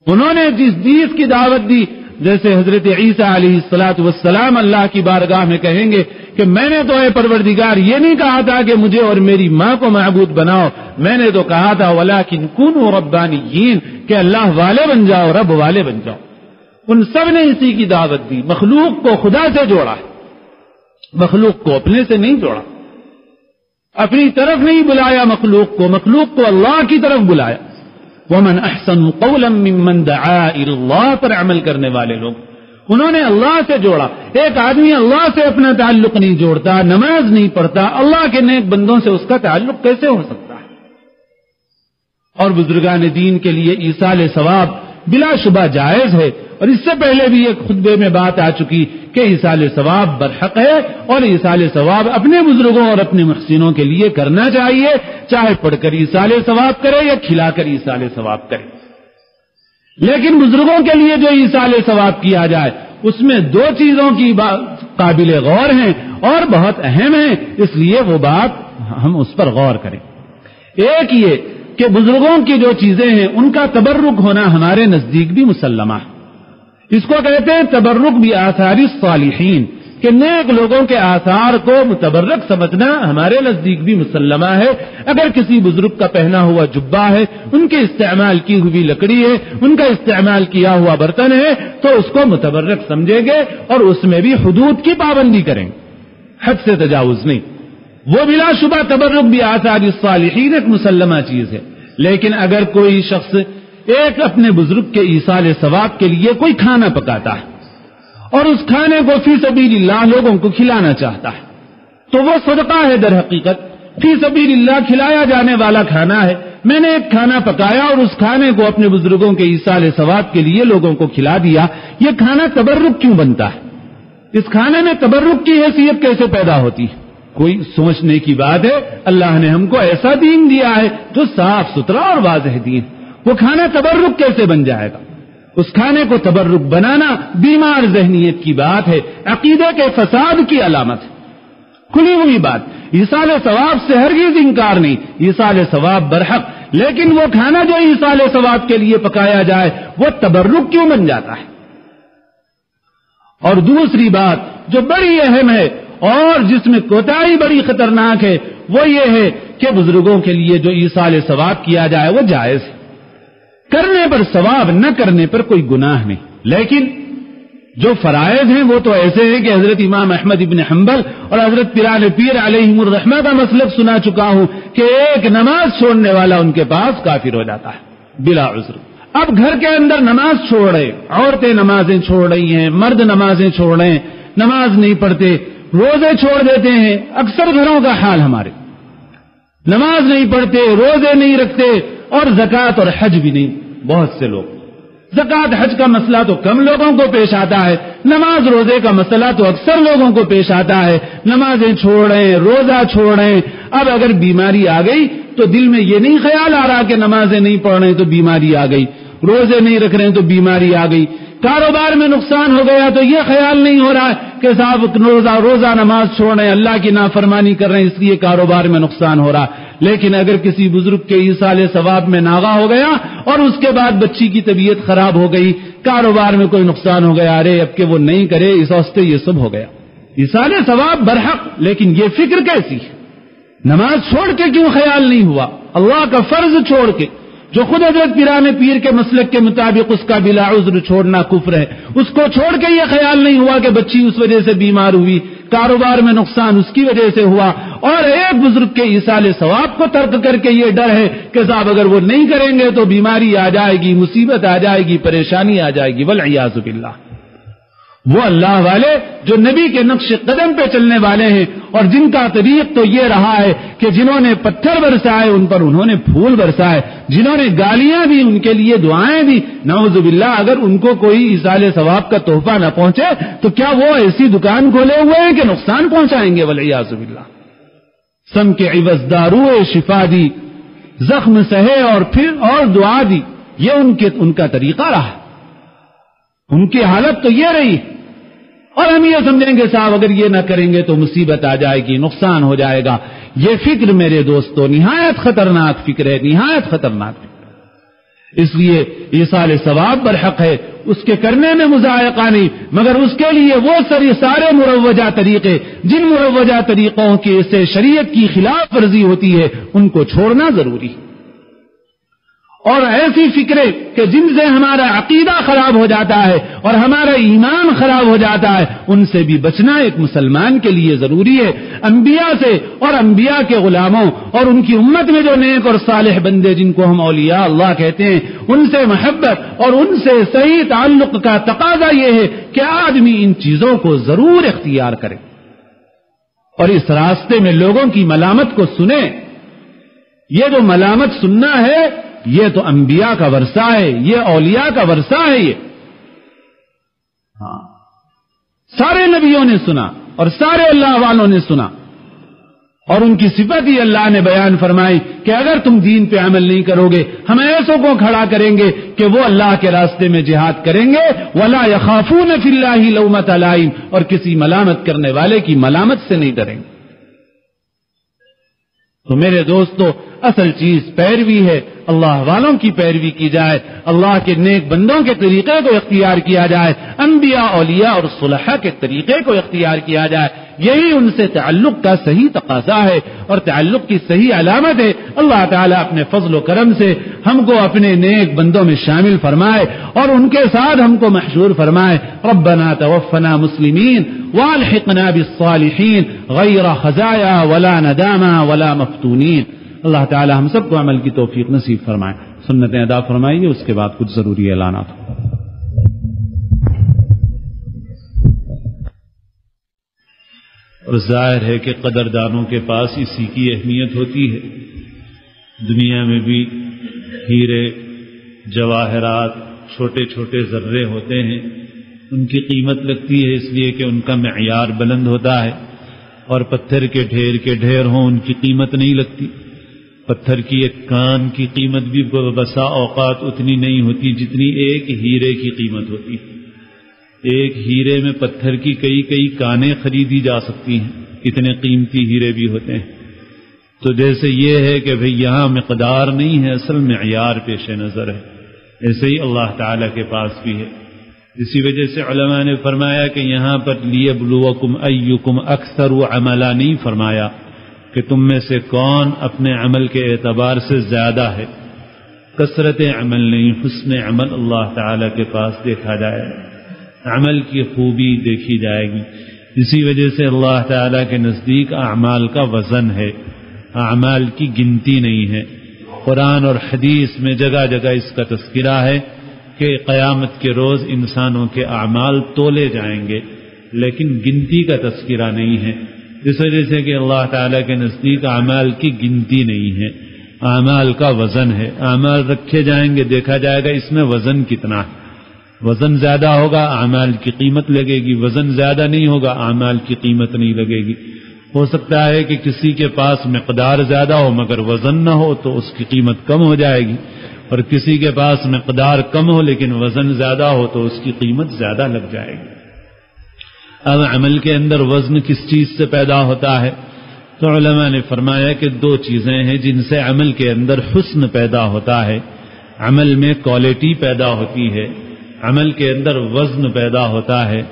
انہوں نے جس چیز کی دعوت دی, جیسے حضرت عیسیٰ علیہ السلام اللہ کی بارگاہ میں کہیں گے کہ میں نے تو اے پروردگار یہ نہیں کہا تھا کہ مجھے اور میری ماں کو معبود بناؤ, میں نے تو کہا تھا ولیکن کونوا ربانیین, کہ اللہ والے بن جاؤ, رب والے بن جاؤ. ان سب نے اسی کی دعوت دی. مخلوق کو خدا سے جوڑا, مخلوق کو اپنے سے نہیں جوڑا, اپنی طرف نہیں بلایا مخلوق کو اللہ کی طرف بلایا. ومن احسن قولا ممن دعا الى اللہ پر عمل کرنے والے لوگ, انہوں نے اللہ سے جوڑا. ایک آدمی اللہ سے اپنا تعلق نہیں جوڑتا, نماز نہیں پڑھتا, اللہ کے نیک بندوں سے اس کا تعلق کیسے ہو سکتا ہے؟ اور بزرگان دین کے لیے ایصال ثواب بلا شبہ جائز ہے, اور اس سے پہلے بھی ایک خطبے میں بات آ چکی کہ ایصال ثواب برحق ہے, اور ایصال ثواب اپنے بزرگوں اور اپنے محسنوں کے لیے کرنا چاہیے, چاہے پڑھ کر ایصال ثواب کرے یا کھلا کر ایصال ثواب کرے. لیکن بزرگوں کے لیے جو ایصال ثواب کیا جائے اس میں 2 چیزوں کی قابل غور ہیں اور بہت اہم ہیں, اس لیے وہ بات ہم اس پر غور کریں. ایک یہ کہ بزرگوں کی جو چیزیں ہیں ان کا تبرک ہونا ہمارے نزدیک بھی مسلمہ ہے. اس کو کہتے ہیں تبرک بآثار الصالحین, کہ نیک لوگوں کے آثار کو متبرک سمجھنا ہمارے نزدیک بھی مسلمہ ہے. اگر کسی بزرگ کا پہنا ہوا جبہ ہے, ان کے استعمال کی ہوئی لکڑی ہے, ان کا استعمال کیا ہوا برتن ہے, تو اس کو متبرک سمجھیں گے اور اس میں بھی حدود کی پابندی کریں گے, حد سے تجاوز نہیں. وہ بلا شبہ تبرک بآثار الصالحین ایک مسلمہ چیز ہے. لیکن اگر کوئی شخص ایک اپنے بزرگ کے ایصال ثواب کے لیے کوئی کھانا پکاتا ہے اور اس کھانے کو فی سبیل اللہ لوگوں کو کھلانا چاہتا ہے, تو وہ صدقہ ہے. در حقیقت فی سبیل اللہ کھلایا جانے والا کھانا ہے. میں نے ایک کھانا پکایا اور اس کھانے کو اپنے بزرگوں کے ایصال ثواب کے لیے لوگوں کو کھلا دیا. یہ کھانا تبرک کیوں بنتا ہے؟ اس کھانے میں تبرک کی حیثیت کیسے پیدا ہوتی ہے؟ کوئی سوچنے کی بات ہے. اللہ نے ہم کو ایسا دین دیا ہے جو صاف ستھرا اور واضح دین, وہ کھانا تبرک کیسے بن جائے گا؟ اس کھانے کو تبرک بنانا بیمار ذہنیت کی بات ہے, عقیدے کے فساد کی علامت ہے. کھلی ہوئی بات, ایصال ثواب سے ہرگز انکار نہیں, ایصال ثواب برحق. لیکن وہ کھانا جو ایصال ثواب کے لیے پکایا جائے وہ تبرک کیوں بن جاتا ہے؟ اور دوسری بات جو بڑی اہم ہے اور جس میں کوتاہی بڑی خطرناک ہے, وہ یہ ہے کہ بزرگوں کے لیے جو ایصال ثواب کیا جائے وہ جائز ہے. کرنے پر ثواب, نہ کرنے پر کوئی گناہ نہیں. لیکن جو فرائض ہیں وہ تو ایسے ہیں کہ حضرت امام احمد ابن حنبل اور حضرت پیران پیر علیہم الرحمہ کا مسلک سنا چکا ہوں کہ ایک نماز چھوڑنے والا ان کے پاس کافر ہو جاتا ہے بلا عذر. اب گھر کے اندر نماز چھوڑ رہے, عورتیں نمازیں چھوڑ رہی ہیں, مرد نمازیں چھوڑ رہے ہیں, نماز نہیں پڑھتے, روزے چھوڑ دیتے ہیں. اکثر گھروں کا حال ہمارے, نماز نہیں پڑھتے, روزے نہیں رکھتے اور زکوٰۃ اور حج بھی نہیں. بہت سے لوگ زکات حج کا مسئلہ تو کم لوگوں کو پیش آتا ہے، نماز روزے کا مسئلہ تو اکثر لوگوں کو پیش آتا ہے، نمازیں چھوڑیں، روزہ چھوڑیں۔ اب اگر بیماری آ گئی تو دل میں یہ نہیں خیال آ رہا کہ نمازیں نہیں پڑھ رہے تو بیماری آ گئی، روزے نہیں رکھ رہے تو بیماری آ گئی، کاروبار میں نقصان ہو گیا تو یہ خیال نہیں ہو رہا ہے کہ صاحب روزہ نماز چھوڑ رہے ہیں، اللہ کی نافرمانی کر رہے ہیں، اس لیے کاروبار میں نقصان ہو رہا۔ لیکن اگر کسی بزرگ کے ایصال ثواب میں ناغہ ہو گیا اور اس کے بعد بچی کی طبیعت خراب ہو گئی، کاروبار میں کوئی نقصان ہو گیا، ارے اب کہ وہ نہیں کرے، اس واسطے یہ سب ہو گیا۔ ایصال ثواب برحق، لیکن یہ فکر کیسی ہے؟ نماز چھوڑ کے کیوں خیال نہیں ہوا؟ اللہ کا فرض چھوڑ کے، جو خود حضرت پیران پیر کے مسلک کے مطابق اس کا بلا عذر چھوڑنا کفر ہے، اس کو چھوڑ کے یہ خیال نہیں ہوا کہ بچی اس وجہ سے بیمار ہوئی، کاروبار میں نقصان اس کی وجہ سے ہوا، اور ایک بزرگ کے ایصال ثواب کو ترک کر کے یہ ڈر ہے کہ صاحب اگر وہ نہیں کریں گے تو بیماری آ جائے گی، مصیبت آ جائے گی، پریشانی آ جائے گی، والعیاذ باللہ۔ وہ اللہ والے جو نبی کے نقش قدم پہ چلنے والے ہیں اور جن کا طریق تو یہ رہا ہے کہ جنہوں نے پتھر برسائے ان پر انہوں نے پھول برسائے، جنہوں نے گالیاں دی ان کے لیے دعائیں دی، نعوذ باللہ اگر ان کو کوئی ایصال ثواب کا تحفہ نہ پہنچے تو کیا وہ ایسی دکان کھولے ہوئے ہیں کہ نقصان پہنچائیں گے؟ والعیاذ باللہ۔ سم کے عوض داروئے شفا دی، زخم سہے اور پھر اور دعا دی، یہ ان کا طریقہ رہا، ان کی حالت تو یہ رہی، اور ہم یہ سمجھیں گے صاحب اگر یہ نہ کریں گے تو مصیبت آ جائے گی، نقصان ہو جائے گا۔ یہ فکر میرے دوستو نہایت خطرناک فکر ہے، نہایت خطرناک فکر۔ اس لیے ایصال ثواب برحق ہے، اس کے کرنے میں مذائقہ نہیں، مگر اس کے لیے وہ سارے مروجہ طریقے جن مروجہ طریقوں کی سے شریعت کی خلاف ورزی ہوتی ہے ان کو چھوڑنا ضروری ہے، اور ایسی فکریں کہ جن سے ہمارا عقیدہ خراب ہو جاتا ہے اور ہمارا ایمان خراب ہو جاتا ہے ان سے بھی بچنا ایک مسلمان کے لیے ضروری ہے۔ انبیاء سے اور انبیاء کے غلاموں اور ان کی امت میں جو نیک اور صالح بندے جن کو ہم اولیاء اللہ کہتے ہیں ان سے محبت اور ان سے صحیح تعلق کا تقاضا یہ ہے کہ آدمی ان چیزوں کو ضرور اختیار کرے اور اس راستے میں لوگوں کی ملامت کو سنے۔ یہ جو ملامت سننا ہے یہ تو انبیاء کا ورثہ ہے، یہ اولیاء کا ورثہ ہے۔ یہ سارے نبیوں نے سنا اور سارے اللہ والوں نے سنا، اور ان کی صفت ہی اللہ نے بیان فرمائی کہ اگر تم دین پہ عمل نہیں کرو گے ہم ایسوں کو کھڑا کریں گے کہ وہ اللہ کے راستے میں جہاد کریں گے، ولا یخافون فی اللہ لومۃ لائم، اور کسی ملامت کرنے والے کی ملامت سے نہیں ڈریں گے۔ تو میرے دوستو اصل چیز پیروی ہے، اللہ والوں کی پیروی کی جائے، اللہ کے نیک بندوں کے طریقے کو اختیار کیا جائے، انبیاء اولیاء اور صلحاء کے طریقے کو اختیار کیا جائے، یہی ان سے تعلق کا صحیح تقاضا ہے اور تعلق کی صحیح علامت ہے۔ اللہ تعالیٰ اپنے فضل و کرم سے ہم کو اپنے نیک بندوں میں شامل فرمائے اور ان کے ساتھ ہم کو محشور فرمائے۔ ربنا توفنا مسلمین والحقنا بالصالحین غیر خزایا ولا نداما ولا مفتونین۔ اللہ تعالی ہم سب کو عمل کی توفیق نصیب فرمائے۔ سنتیں ادا فرمائیے، اس کے بعد کچھ ضروری اعلانات۔ اور ظاہر ہے کہ قدردانوں کے پاس اسی کی اہمیت ہوتی ہے۔ دنیا میں بھی ہیرے جواہرات چھوٹے چھوٹے ذرے ہوتے ہیں، ان کی قیمت لگتی ہے اس لیے کہ ان کا معیار بلند ہوتا ہے، اور پتھر کے ڈھیر ہوں ان کی قیمت نہیں لگتی۔ پتھر کی ایک کان کی قیمت بھی بسا اوقات اتنی نہیں ہوتی جتنی ایک ہیرے کی قیمت ہوتی ہے۔ ایک ہیرے میں پتھر کی کئی کانیں خریدی جا سکتی ہیں، اتنے قیمتی ہیرے بھی ہوتے ہیں۔ تو جیسے یہ ہے کہ بھئی یہاں مقدار نہیں ہے، اصل معیار پیش نظر ہے، ایسے ہی اللہ تعالی کے پاس بھی ہے۔ اسی وجہ سے علماء نے فرمایا کہ یہاں پر لیبلوکم ایکم اکثر عملا نہیں فرمایا کہ تم میں سے کون اپنے عمل کے اعتبار سے زیادہ ہے، کثرت عمل نہیں، حسن عمل اللہ تعالی کے پاس دیکھا جائے، عمل کی خوبی دیکھی جائے گی۔ اسی وجہ سے اللہ تعالی کے نزدیک اعمال کا وزن ہے، اعمال کی گنتی نہیں ہے۔ قرآن اور حدیث میں جگہ جگہ اس کا تذکرہ ہے کہ قیامت کے روز انسانوں کے اعمال تولے جائیں گے، لیکن گنتی کا تذکرہ نہیں ہے، اس وجہ سے کہ اللہ تعالیٰ کے نزدیک اعمال کی گنتی نہیں ہے، اعمال کا وزن ہے۔ اعمال رکھے جائیں گے، دیکھا جائے گا اس میں وزن کتنا ہے۔ وزن زیادہ ہوگا اعمال کی قیمت لگے گی، وزن زیادہ نہیں ہوگا اعمال کی قیمت نہیں لگے گی۔ ہو سکتا ہے کہ کسی کے پاس مقدار زیادہ ہو مگر وزن نہ ہو تو اس کی قیمت کم ہو جائے گی، اور کسی کے پاس مقدار کم ہو لیکن وزن زیادہ ہو تو اس کی قیمت زیادہ لگ جائے گی۔ اب عمل کے اندر وزن کس چیز سے پیدا ہوتا ہے؟ تو علماء نے فرمایا کہ دو چیزیں ہیں جن سے عمل کے اندر حسن پیدا ہوتا ہے، عمل میں کوالٹی پیدا ہوتی ہے، عمل کے اندر وزن پیدا ہوتا ہے۔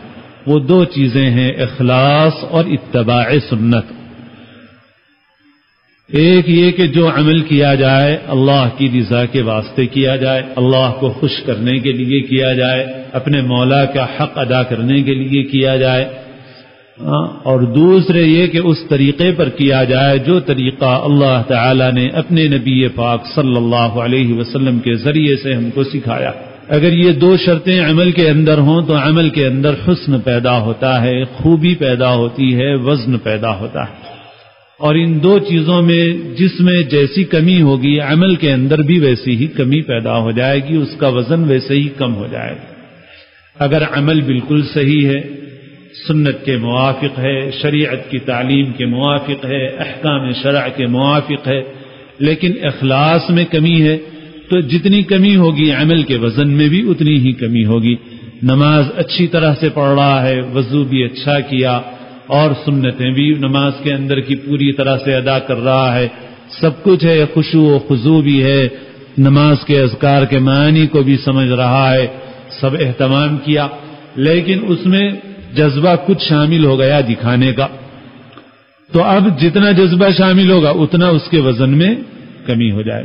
وہ دو چیزیں ہیں اخلاص اور اتباع سنت۔ ایک یہ کہ جو عمل کیا جائے اللہ کی رضا کے واسطے کیا جائے، اللہ کو خوش کرنے کے لیے کیا جائے، اپنے مولا کا حق ادا کرنے کے لیے کیا جائے، اور دوسرے یہ کہ اس طریقے پر کیا جائے جو طریقہ اللہ تعالی نے اپنے نبی پاک صلی اللہ علیہ وسلم کے ذریعے سے ہم کو سکھایا۔ اگر یہ دو شرطیں عمل کے اندر ہوں تو عمل کے اندر حسن پیدا ہوتا ہے، خوبی پیدا ہوتی ہے، وزن پیدا ہوتا ہے۔ اور ان دو چیزوں میں جس میں جیسی کمی ہوگی عمل کے اندر بھی ویسی ہی کمی پیدا ہو جائے گی، اس کا وزن ویسے ہی کم ہو جائے گا۔ اگر عمل بالکل صحیح ہے، سنت کے موافق ہے، شریعت کی تعلیم کے موافق ہے، احکام شرع کے موافق ہے، لیکن اخلاص میں کمی ہے تو جتنی کمی ہوگی عمل کے وزن میں بھی اتنی ہی کمی ہوگی۔ نماز اچھی طرح سے پڑھ رہا ہے، وضو بھی اچھا کیا اور سنتیں بھی نماز کے اندر کی پوری طرح سے ادا کر رہا ہے، سب کچھ ہے، خشوع و خضوع بھی ہے، نماز کے اذکار کے معنی کو بھی سمجھ رہا ہے، سب اہتمام کیا، لیکن اس میں جذبہ کچھ شامل ہو گیا دکھانے کا، تو اب جتنا جذبہ شامل ہوگا اتنا اس کے وزن میں کمی ہو جائے۔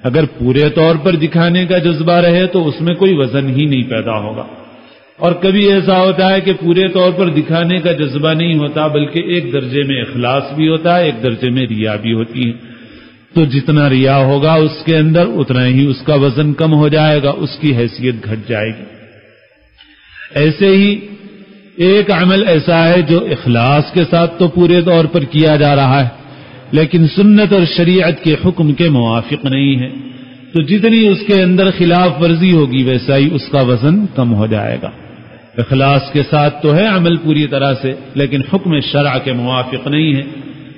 اگر پورے طور پر دکھانے کا جذبہ رہے تو اس میں کوئی وزن ہی نہیں پیدا ہوگا، اور کبھی ایسا ہوتا ہے کہ پورے طور پر دکھانے کا جذبہ نہیں ہوتا بلکہ ایک درجے میں اخلاص بھی ہوتا ہے، ایک درجے میں ریا بھی ہوتی ہے، تو جتنا ریا ہوگا اس کے اندر اتنا ہی اس کا وزن کم ہو جائے گا، اس کی حیثیت گھٹ جائے گی۔ ایسے ہی ایک عمل ایسا ہے جو اخلاص کے ساتھ تو پورے طور پر کیا جا رہا ہے لیکن سنت اور شریعت کے حکم کے موافق نہیں ہے، تو جتنی اس کے اندر خلاف ورزی ہوگی ویسا ہی اس کا وزن کم ہو جائے گا۔ اخلاص کے ساتھ تو ہے عمل پوری طرح سے لیکن حکم شرع کے موافق نہیں ہے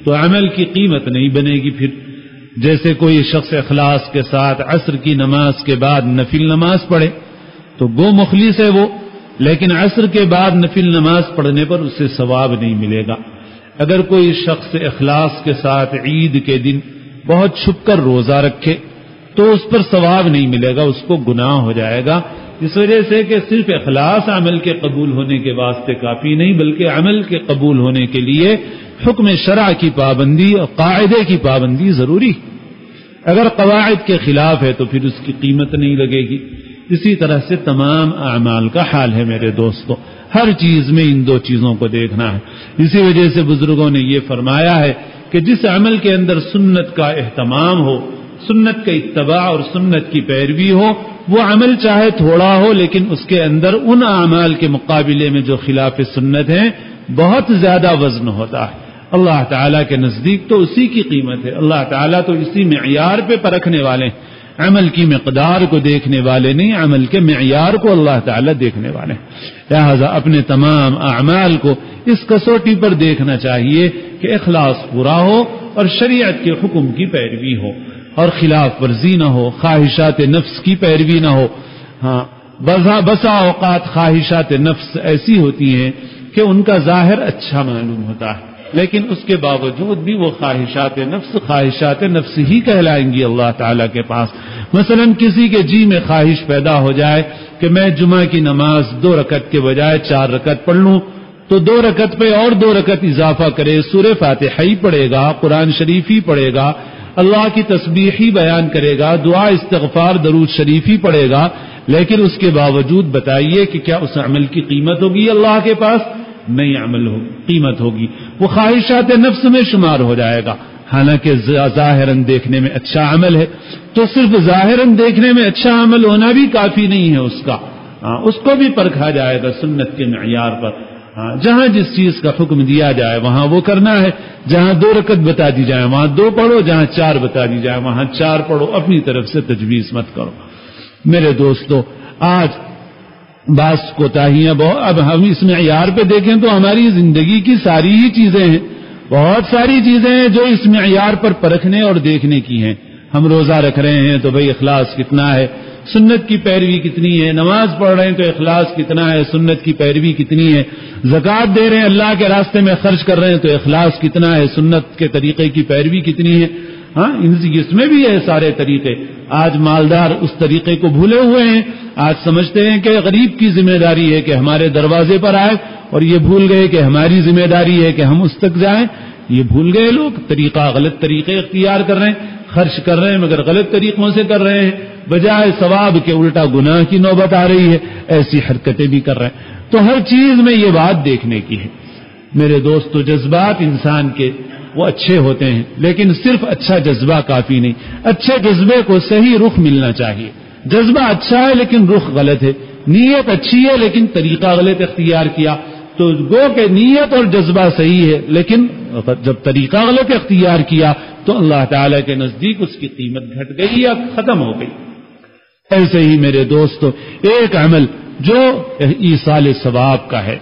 تو عمل کی قیمت نہیں بنے گی۔ پھر جیسے کوئی شخص اخلاص کے ساتھ عصر کی نماز کے بعد نفل نماز پڑھے تو گو مخلص ہے وہ، لیکن عصر کے بعد نفل نماز پڑھنے پر اسے ثواب نہیں ملے گا۔ اگر کوئی شخص اخلاص کے ساتھ عید کے دن بہت چھپ کر روزہ رکھے تو اس پر ثواب نہیں ملے گا، اس کو گناہ ہو جائے گا، اس وجہ سے کہ صرف اخلاص عمل کے قبول ہونے کے واسطے کافی نہیں بلکہ عمل کے قبول ہونے کے لیے حکم شرع کی پابندی اور قاعدے کی پابندی ضروری۔ اگر قواعد کے خلاف ہے تو پھر اس کی قیمت نہیں لگے گی۔ اسی طرح سے تمام اعمال کا حال ہے میرے دوستو، ہر چیز میں ان دو چیزوں کو دیکھنا ہے۔ اسی وجہ سے بزرگوں نے یہ فرمایا ہے کہ جس عمل کے اندر سنت کا اہتمام ہو، سنت کا اتباع اور سنت کی پیروی ہو، وہ عمل چاہے تھوڑا ہو لیکن اس کے اندر ان اعمال کے مقابلے میں جو خلاف سنت ہیں بہت زیادہ وزن ہوتا ہے۔ اللہ تعالیٰ کے نزدیک تو اسی کی قیمت ہے، اللہ تعالیٰ تو اسی معیار پہ پرکھنے والے ہیں، عمل کی مقدار کو دیکھنے والے نہیں، عمل کے معیار کو اللہ تعالیٰ دیکھنے والے ہیں۔ لہذا اپنے تمام اعمال کو اس کسوٹی پر دیکھنا چاہیے کہ اخلاص پورا ہو اور شریعت کے حکم کی پیروی ہو اور خلاف ورزی نہ ہو، خواہشات نفس کی پیروی نہ ہو۔ ہاں، بسا اوقات خواہشات نفس ایسی ہوتی ہیں کہ ان کا ظاہر اچھا معلوم ہوتا ہے لیکن اس کے باوجود بھی وہ خواہشات نفس ہی کہلائیں گی اللہ تعالیٰ کے پاس۔ مثلا کسی کے جی میں خواہش پیدا ہو جائے کہ میں جمعہ کی نماز 2 رکعت کے بجائے 4 رکعت پڑھ لوں، تو 2 رکعت پہ اور 2 رکعت اضافہ کرے، سورہ فاتحہ ہی پڑھے گا، قرآن شریف ہی پڑھے گا، اللہ کی تسبیح ہی بیان کرے گا، دعا استغفار درود شریف ہی پڑھے گا، لیکن اس کے باوجود بتائیے کہ کیا اس عمل کی قیمت ہوگی اللہ کے پاس؟ نہیں، عمل ہوگی، قیمت ہوگی، وہ خواہشات نفس میں شمار ہو جائے گا، حالانکہ ظاہراً دیکھنے میں اچھا عمل ہے۔ تو صرف ظاہراً دیکھنے میں اچھا عمل ہونا بھی کافی نہیں ہے، اس کو بھی پرکھا جائے گا سنت کے معیار پر۔ جہاں جس چیز کا حکم دیا جائے وہاں وہ کرنا ہے، جہاں 2 رکعت بتا دی جائے وہاں 2 پڑھو، جہاں 4 بتا دی جائے وہاں 4 پڑھو، اپنی طرف سے تجویز مت کرو۔ میرے دوستو، آج بعض کوتاہیاں بہت. اب ہم اس معیار پہ دیکھیں تو ہماری زندگی کی ساری ہی چیزیں ہیں, بہت ساری چیزیں ہیں جو اس معیار پر پرکھنے اور دیکھنے کی ہیں. ہم روزہ رکھ رہے ہیں تو بھئی اخلاص کتنا ہے, سنت کی پیروی کتنی ہے, نماز پڑھ رہے ہیں تو اخلاص کتنا ہے, سنت کی پیروی کتنی ہے, زکوٰۃ دے رہے ہیں اللہ کے راستے میں خرچ کر رہے ہیں تو اخلاص کتنا ہے, سنت کے طریقے کی پیروی کتنی ہے. ہاں اس میں بھی ہے سارے طریقے. آج مالدار اس طریقے کو بھولے ہوئے ہیں, آج سمجھتے ہیں کہ غریب کی ذمہ داری ہے کہ ہمارے دروازے پر آئے, اور یہ بھول گئے کہ ہماری ذمہ داری ہے کہ ہم اس تک جائیں. یہ بھول گئے لوگ, طریقہ غلط طریقے اختیار کر رہے ہیں, خرچ کر رہے ہیں مگر غلط طریقوں سے کر رہے ہیں, بجائے ثواب کے الٹا گناہ کی نوبت آ رہی ہے, ایسی حرکتیں بھی کر رہے ہیں. تو ہر چیز میں یہ بات دیکھنے کی ہے میرے دوستو. جذبات انسان کے وہ اچھے ہوتے ہیں, لیکن صرف اچھا جذبہ کافی نہیں, اچھے جذبے کو صحیح رخ ملنا چاہیے. جذبہ اچھا ہے لیکن رخ غلط ہے, نیت اچھی ہے لیکن طریقہ غلط اختیار کیا, تو گو کہ نیت اور جذبہ صحیح ہے لیکن جب طریقہ غلط اختیار کیا تو اللہ تعالی کے نزدیک اس کی قیمت گھٹ گئی یا ختم ہو گئی. ایسے ہی میرے دوستو ایک عمل جو ایصال ثواب کا ہے,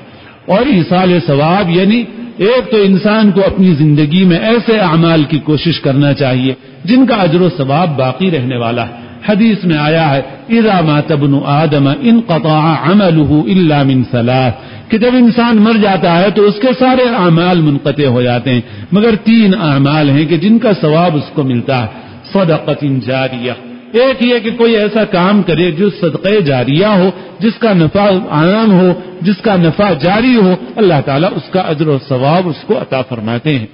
اور ایصال ثواب یعنی ایک تو انسان کو اپنی زندگی میں ایسے اعمال کی کوشش کرنا چاہیے جن کا اجر و ثواب باقی رہنے والا ہے. حدیث میں آیا ہے اذا مات ابن آدم انقطع عمله الا من ثلاث, کہ جب انسان مر جاتا ہے تو اس کے سارے اعمال منقطع ہو جاتے ہیں مگر 3 اعمال ہیں کہ جن کا ثواب اس کو ملتا ہے. صدقۃ جاریہ, ایک یہ کہ کوئی ایسا کام کرے جو صدقہ جاریہ ہو, جس کا نفع عام ہو, جس کا نفع جاری ہو, اللہ تعالیٰ اس کا اجر و ثواب اس کو عطا فرماتے ہیں.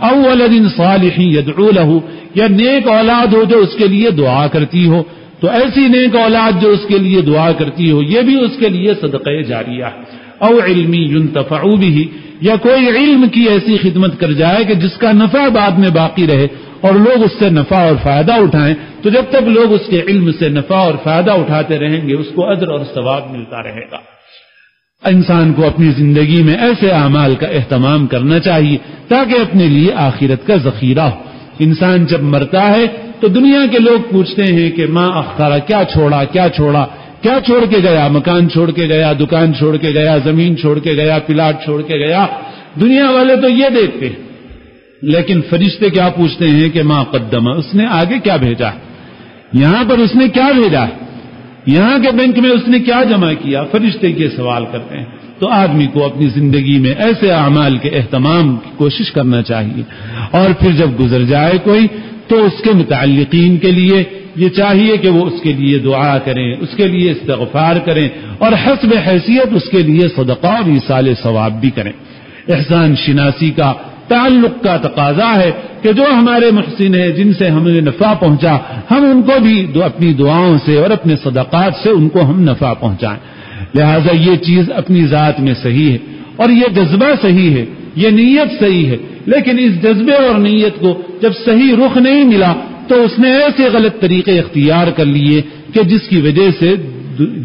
او ولد صالح يدعو له, یا نیک اولاد ہو جو اس کے لیے دعا کرتی ہو, تو ایسی نیک اولاد جو اس کے لیے دعا کرتی ہو یہ بھی اس کے لیے صدقہ جاریہ ہے. او علم ينتفع به, یا کوئی علم کی ایسی خدمت کر جائے کہ جس کا نفع بعد میں باقی رہے اور لوگ اس سے نفع اور فائدہ اٹھائیں, تو جب تک لوگ اس کے علم سے نفع اور فائدہ اٹھاتے رہیں گے اس کو اجر اور ثواب ملتا رہے گا. انسان کو اپنی زندگی میں ایسے اعمال کا اہتمام کرنا چاہیے تاکہ اپنے لیے آخرت کا ذخیرہ ہو. انسان جب مرتا ہے تو دنیا کے لوگ پوچھتے ہیں کہ ماں اخرا, کیا چھوڑا, کیا چھوڑا, کیا چھوڑ کے گیا, مکان چھوڑ کے گیا, دکان چھوڑ کے گیا, زمین چھوڑ کے گیا, پلاٹ چھوڑ کے گیا. دنیا والے تو یہ دیکھتے ہیں, لیکن فرشتے کیا پوچھتے ہیں کہ ماں قدمہ, اس نے آگے کیا بھیجا, یہاں پر اس نے کیا بھیجا, یہاں کے بینک میں اس نے کیا جمع کیا. فرشتے یہ سوال کرتے ہیں. تو آدمی کو اپنی زندگی میں ایسے اعمال کے اہتمام کی کوشش کرنا چاہیے, اور پھر جب گزر جائے کوئی تو اس کے متعلقین کے لیے یہ چاہیے کہ وہ اس کے لیے دعا کریں, اس کے لیے استغفار کریں, اور حسب حیثیت اس کے لیے صدقہ اور ایصال ثواب بھی کریں. احسان شناسی کا تعلق کا تقاضا ہے کہ جو ہمارے محسن ہیں, جن سے ہمیں نفع پہنچا, ہم ان کو بھی اپنی دعاؤں سے اور اپنے صدقات سے ان کو ہم نفع پہنچائیں. لہذا یہ چیز اپنی ذات میں صحیح ہے اور یہ جذبہ صحیح ہے, یہ نیت صحیح ہے, لیکن اس جذبے اور نیت کو جب صحیح رخ نہیں ملا تو اس نے ایسے غلط طریقے اختیار کر لیے کہ جس کی وجہ سے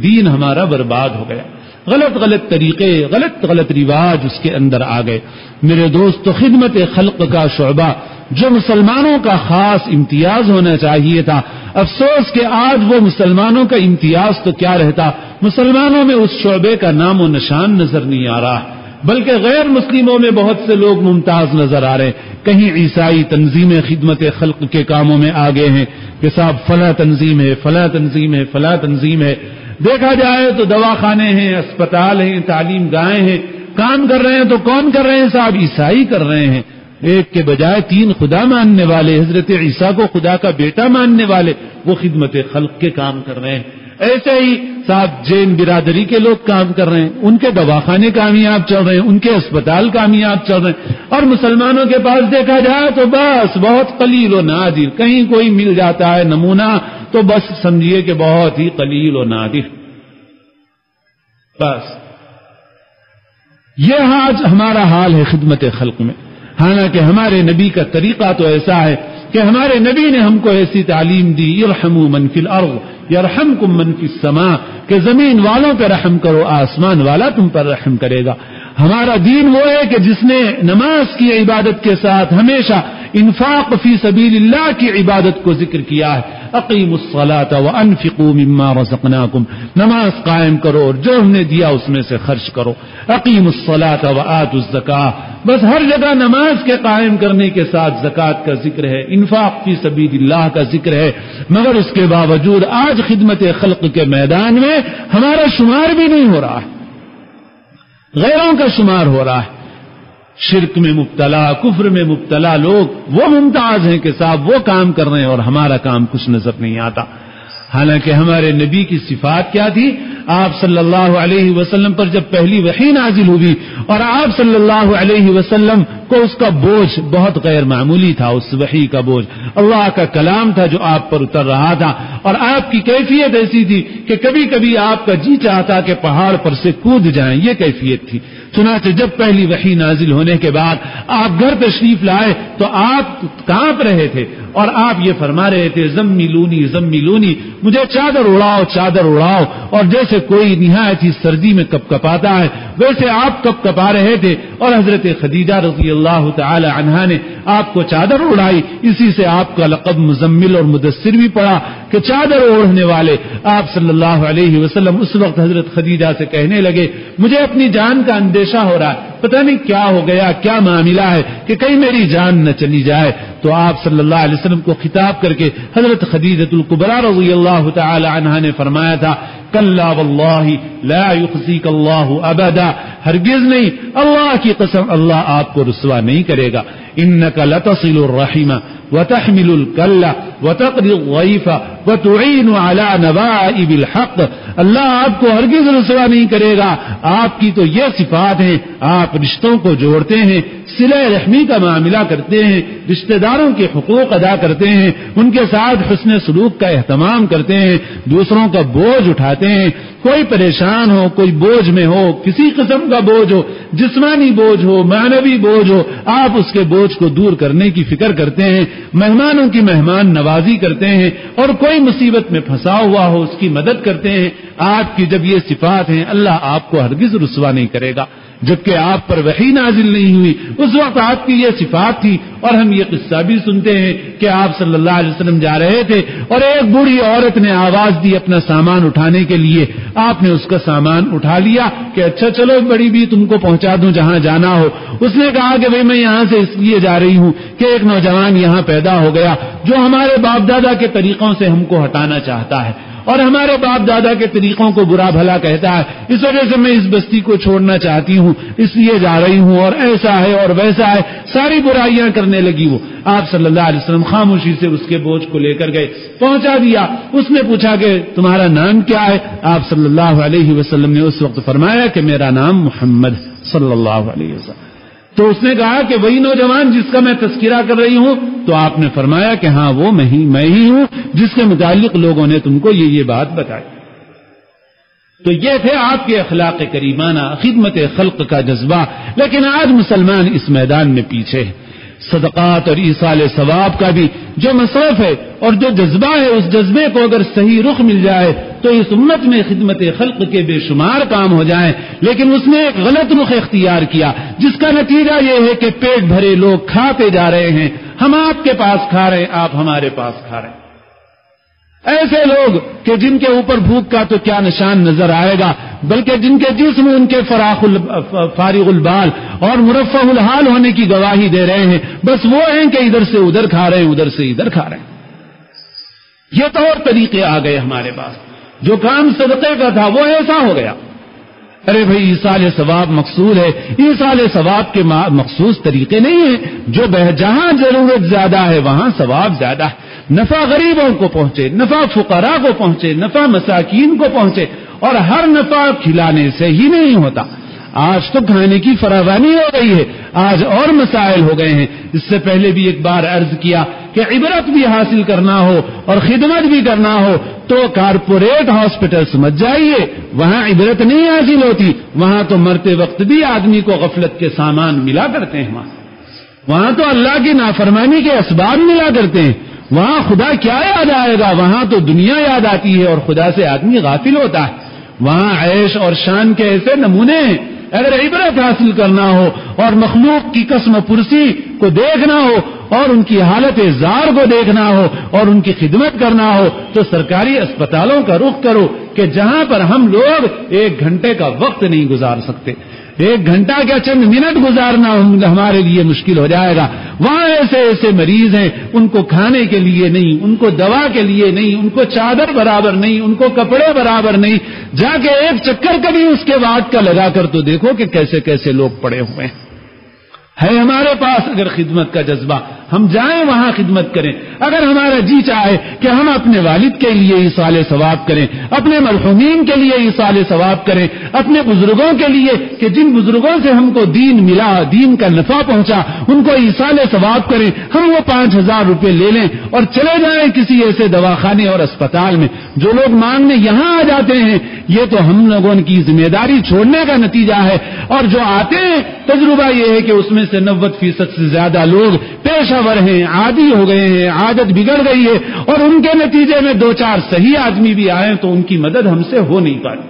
دین ہمارا برباد ہو گیا. غلط طریقے, غلط رواج اس کے اندر آ گئے. میرے دوست, خدمت خلق کا شعبہ جو مسلمانوں کا خاص امتیاز ہونا چاہیے تھا, افسوس کہ آج وہ مسلمانوں کا امتیاز تو کیا رہتا, مسلمانوں میں اس شعبے کا نام و نشان نظر نہیں آ رہا, بلکہ غیر مسلموں میں بہت سے لوگ ممتاز نظر آ رہے ہیں. کہیں عیسائی تنظیمیں خدمت خلق کے کاموں میں آگے ہیں کہ صاحب فلاں تنظیم ہے, فلاں تنظیم ہے, فلاں تنظیم ہے. دیکھا جائے تو دواخانے ہیں, اسپتال ہیں, تعلیم گاہیں ہیں, کام کر رہے ہیں تو کون کر رہے ہیں صاحب, عیسائی کر رہے ہیں. ایک کے بجائے 3 خدا ماننے والے, حضرت عیسیٰ کو خدا کا بیٹا ماننے والے, وہ خدمت خلق کے کام کر رہے ہیں. ایسے ہی صاحب جین برادری کے لوگ کام کر رہے ہیں, ان کے دواخانے کامیاب چل رہے ہیں, ان کے اسپتال کامیاب چل رہے ہیں, اور مسلمانوں کے پاس دیکھا جائے تو بس بہت قلیل و نادر, کہیں کوئی مل جاتا ہے نمونہ تو بس سمجھیے کہ بہت ہی قلیل و نادر. بس یہ آج ہمارا حال ہے خدمت خلق میں. حالانکہ ہمارے نبی کا طریقہ تو ایسا ہے کہ ہمارے نبی نے ہم کو ایسی تعلیم دی, ارحموا من فی الارض یرحمکم من فی السماء, کہ زمین والوں پہ رحم کرو, آسمان والا تم پر رحم کرے گا. ہمارا دین وہ ہے کہ جس نے نماز کی عبادت کے ساتھ ہمیشہ انفاق فی سبیل اللہ کی عبادت کو ذکر کیا ہے. اقیموا الصلاۃ وانفقوا مما رزقناکم، نماز قائم کرو اور جو ہم نے دیا اس میں سے خرچ کرو. اقیموا الصلاۃ وآتوا الزکاۃ، بس ہر جگہ نماز کے قائم کرنے کے ساتھ زکوٰۃ کا ذکر ہے، انفاق فی سبیل اللہ کا ذکر ہے، مگر اس کے باوجود آج خدمت خلق کے میدان میں ہمارا شمار بھی نہیں ہو رہا ہے، غیروں کا شمار ہو رہا ہے. شرک میں مبتلا، کفر میں مبتلا لوگ وہ ممتاز ہیں کہ صاحب وہ کام کر رہے ہیں اور ہمارا کام کچھ نظر نہیں آتا. حالانکہ ہمارے نبی کی صفات کیا تھی؟ آپ صلی اللہ علیہ وسلم پر جب پہلی وحی نازل ہوئی اور آپ صلی اللہ علیہ وسلم کو اس کا بوجھ بہت غیر معمولی تھا، اس وحی کا بوجھ اللہ کا کلام تھا جو آپ پر اتر رہا تھا، اور آپ کی کیفیت ایسی تھی کہ کبھی کبھی آپ کا جی چاہتا کہ پہاڑ پر سے کود جائیں، یہ کیفیت تھی. چنانچہ جب پہلی وحی نازل ہونے کے بعد آپ گھر تشریف لائے تو آپ کانپ رہے تھے اور آپ یہ فرما رہے تھے زملونی زملونی، مجھے چادر اڑاؤ چادر اڑاؤ. اور جیسے کوئی نہایت ہی سردی میں کپ کپاتا ہے ویسے آپ کپ کپا رہے تھے، اور حضرت خدیجہ رضی اللہ تعالی عنہا نے آپ کو چادر اڑائی. اسی سے آپ کا لقب مزمل اور مدثر بھی پڑا کہ چادر اوڑھنے والے. آپ صلی اللہ علیہ وسلم اس وقت حضرت خدیجہ سے کہنے لگے مجھے اپنی جان کا اندیشہ ہو رہا ہے، پتہ نہیں کیا ہو گیا، کیا معاملہ ہے کہ کہیں میری جان نہ چلی جائے. تو آپ صلی اللہ علیہ وسلم کو خطاب کر کے حضرت خدیجہ الکبریٰ رضی اللہ تعالی عنہا نے فرمایا تھا کلا واللہ لا یخزیک اللہ ابدا، ہرگز نہیں، اللہ کی قسم اللہ آپ کو رسوا نہیں کرے گا. انک لتصل الرحم وتحمل الکل وتقضی الضیف وتعین علی نوائب الحق، اللہ آپ کو ہرگز رسوا نہیں کرے گا. آپ کی تو یہ صفات ہیں، آپ رشتوں کو جوڑتے ہیں، صلہ رحمی کا معاملہ کرتے ہیں، رشتہ داروں کے حقوق ادا کرتے ہیں، ان کے ساتھ حسن سلوک کا اہتمام کرتے ہیں، دوسروں کا بوجھ اٹھاتے ہیں. کوئی پریشان ہو، کوئی بوجھ میں ہو، کسی قسم کا بوجھ ہو، جسمانی بوجھ ہو، معنوی بوجھ ہو، آپ اس کے بوجھ کو دور کرنے کی فکر کرتے ہیں، مہمانوں کی مہمان نوازی کرتے ہیں، اور کوئی مصیبت میں پھنسا ہوا ہو اس کی مدد کرتے ہیں. آپ کی جب یہ صفات ہیں اللہ آپ کو ہرگز رسوا نہیں کرے گا. جبکہ آپ پر وحی نازل نہیں ہوئی اس وقت آپ کی یہ صفات تھی. اور ہم یہ قصہ بھی سنتے ہیں کہ آپ صلی اللہ علیہ وسلم جا رہے تھے اور ایک بوڑھی عورت نے آواز دی اپنا سامان اٹھانے کے لیے. آپ نے اس کا سامان اٹھا لیا کہ اچھا چلو بڑی بھی تم کو پہنچا دوں جہاں جانا ہو. اس نے کہا کہ بھئی میں یہاں سے اس لیے جا رہی ہوں کہ ایک نوجوان یہاں پیدا ہو گیا جو ہمارے باپ دادا کے طریقوں سے ہم کو ہٹانا چاہتا ہے اور ہمارے باپ دادا کے طریقوں کو برا بھلا کہتا ہے، اس وجہ سے میں اس بستی کو چھوڑنا چاہتی ہوں، اس لیے جا رہی ہوں، اور ایسا ہے اور ویسا ہے، ساری برائیاں کرنے لگی. وہ آپ صلی اللہ علیہ وسلم خاموشی سے اس کے بوجھ کو لے کر گئے، پہنچا دیا. اس نے پوچھا کہ تمہارا نام کیا ہے؟ آپ صلی اللہ علیہ وسلم نے اس وقت فرمایا کہ میرا نام محمد صلی اللہ علیہ وسلم. تو اس نے کہا کہ وہی نوجوان جس کا میں تذکرہ کر رہی ہوں؟ تو آپ نے فرمایا کہ ہاں وہ میں ہی ہوں جس کے متعلق لوگوں نے تم کو یہ بات بتائی. تو یہ تھے آپ کے اخلاق کریمانہ، خدمت خلق کا جذبہ. لیکن آج مسلمان اس میدان میں پیچھے ہے. صدقات اور ایصال ثواب کا بھی جو مصرف ہے اور جو جذبہ ہے، اس جذبے کو اگر صحیح رخ مل جائے تو اس امت میں خدمت خلق کے بے شمار کام ہو جائیں. لیکن اس نے ایک غلط رخ اختیار کیا جس کا نتیجہ یہ ہے کہ پیٹ بھرے لوگ کھاتے جا رہے ہیں، ہم آپ کے پاس کھا رہے ہیں، آپ ہمارے پاس کھا رہے ہیں. ایسے لوگ کہ جن کے اوپر بھوک کا تو کیا نشان نظر آئے گا، بلکہ جن کے جسم ان کے فارغ البال اور مرفہ الحال ہونے کی گواہی دے رہے ہیں، بس وہ ہیں کہ ادھر سے ادھر کھا رہے ہیں، ادھر سے ادھر کھا رہے ہیں. یہ تو اور طریقے آ گئے ہمارے پاس. جو کام صدقے کا تھا وہ ایسا ہو گیا. ارے بھائی ایصال ثواب مقصود ہے، ایصال ثواب کے مخصوص طریقے نہیں ہیں. جو جہاں ضرورت زیادہ ہے وہاں ثواب زیادہ ہے. نفع غریبوں کو پہنچے، نفع فقراء کو پہنچے، نفع مساکین کو پہنچے. اور ہر نفع کھلانے سے ہی نہیں ہوتا. آج تو کھانے کی فراوانی ہو گئی ہے، آج اور مسائل ہو گئے ہیں. اس سے پہلے بھی ایک بار عرض کیا کہ عبرت بھی حاصل کرنا ہو اور خدمت بھی کرنا ہو تو کارپوریٹ ہاسپٹلس مت جائیے، وہاں عبرت نہیں حاصل ہوتی. وہاں تو مرتے وقت بھی آدمی کو غفلت کے سامان ملا کرتے ہیں. وہاں تو اللہ کی نافرمانی کے اسباب ملا کرتے ہیں. وہاں خدا کیا یاد آئے گا؟ وہاں تو دنیا یاد آتی ہے اور خدا سے آدمی غافل ہوتا ہے. وہاں عیش اور شان کے ایسے نمونے ہیں اگر عبرت حاصل کرنا ہو اور مخلوق کی قسم پرسی کو دیکھنا ہو اور ان کی حالت زار کو دیکھنا ہو اور ان کی خدمت کرنا ہو تو سرکاری اسپتالوں کا رخ کرو کہ جہاں پر ہم لوگ 1 گھنٹے کا وقت نہیں گزار سکتے، 1 گھنٹہ کیا چند منٹ گزارنا ہمارے لیے مشکل ہو جائے گا۔ وہاں ایسے ایسے مریض ہیں، ان کو کھانے کے لیے نہیں، ان کو دوا کے لیے نہیں، ان کو چادر برابر نہیں، ان کو کپڑے برابر نہیں۔ جا کے 1 چکر کبھی اس کے وارڈ کا لگا کر تو دیکھو کہ کیسے کیسے لوگ پڑے ہوئے ہیں۔ ہے ہمارے پاس اگر خدمت کا جذبہ، ہم جائیں وہاں خدمت کریں۔ اگر ہمارا جی چاہے کہ ہم اپنے والد کے لیے ایصال ثواب کریں، اپنے مرحومین کے لیے ایصال ثواب کریں، اپنے بزرگوں کے لیے کہ جن بزرگوں سے ہم کو دین ملا، دین کا نفع پہنچا، ان کو ایصال ثواب کریں، ہم وہ 5000 روپے لے لیں اور چلے جائیں کسی ایسے دواخانے اور اسپتال میں۔ جو لوگ مانگنے یہاں آ جاتے ہیں یہ تو ہم لوگوں کی ذمہ داری چھوڑنے کا نتیجہ ہے، اور جو آتے ہیں تجربہ یہ ہے کہ اس میں سے 90% سے زیادہ لوگ پیشہ ور ہیں، عادی ہو گئے ہیں، عادت بگڑ گئی ہے، اور ان کے نتیجے میں 2-4 صحیح آدمی بھی آئے تو ان کی مدد ہم سے ہو نہیں پاتی،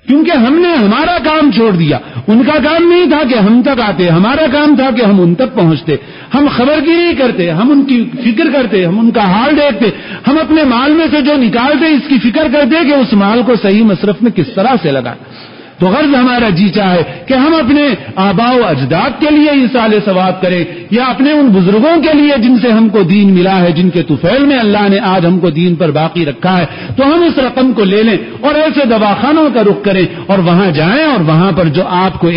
کیونکہ ہم نے ہمارا کام چھوڑ دیا۔ ان کا کام نہیں تھا کہ ہم تک آتے، ہمارا کام تھا کہ ہم ان تک پہنچتے، ہم خبرگیری کرتے، ہم ان کی فکر کرتے، ہم ان کا حال دیکھتے، ہم اپنے مال میں سے جو نکالتے اس کی فکر کرتے کہ اس مال کو صحیح مصرف میں کس طرح سے لگائیں۔ تو غرض ہمارا جی چاہے کہ ہم اپنے آباء و اجداد کے لیے ایصال ثواب کریں، یا اپنے ان بزرگوں کے لیے جن سے ہم کو دین ملا ہے، جن کے طفیل میں اللہ نے آج ہم کو دین پر باقی رکھا ہے، تو ہم اس رقم کو لے لیں اور ایسے دواخانوں کا رخ کریں اور وہاں جائیں، اور وہاں پر جو آپ کو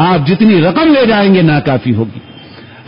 آپ جتنی رقم لے جائیں گے ناکافی ہوگی،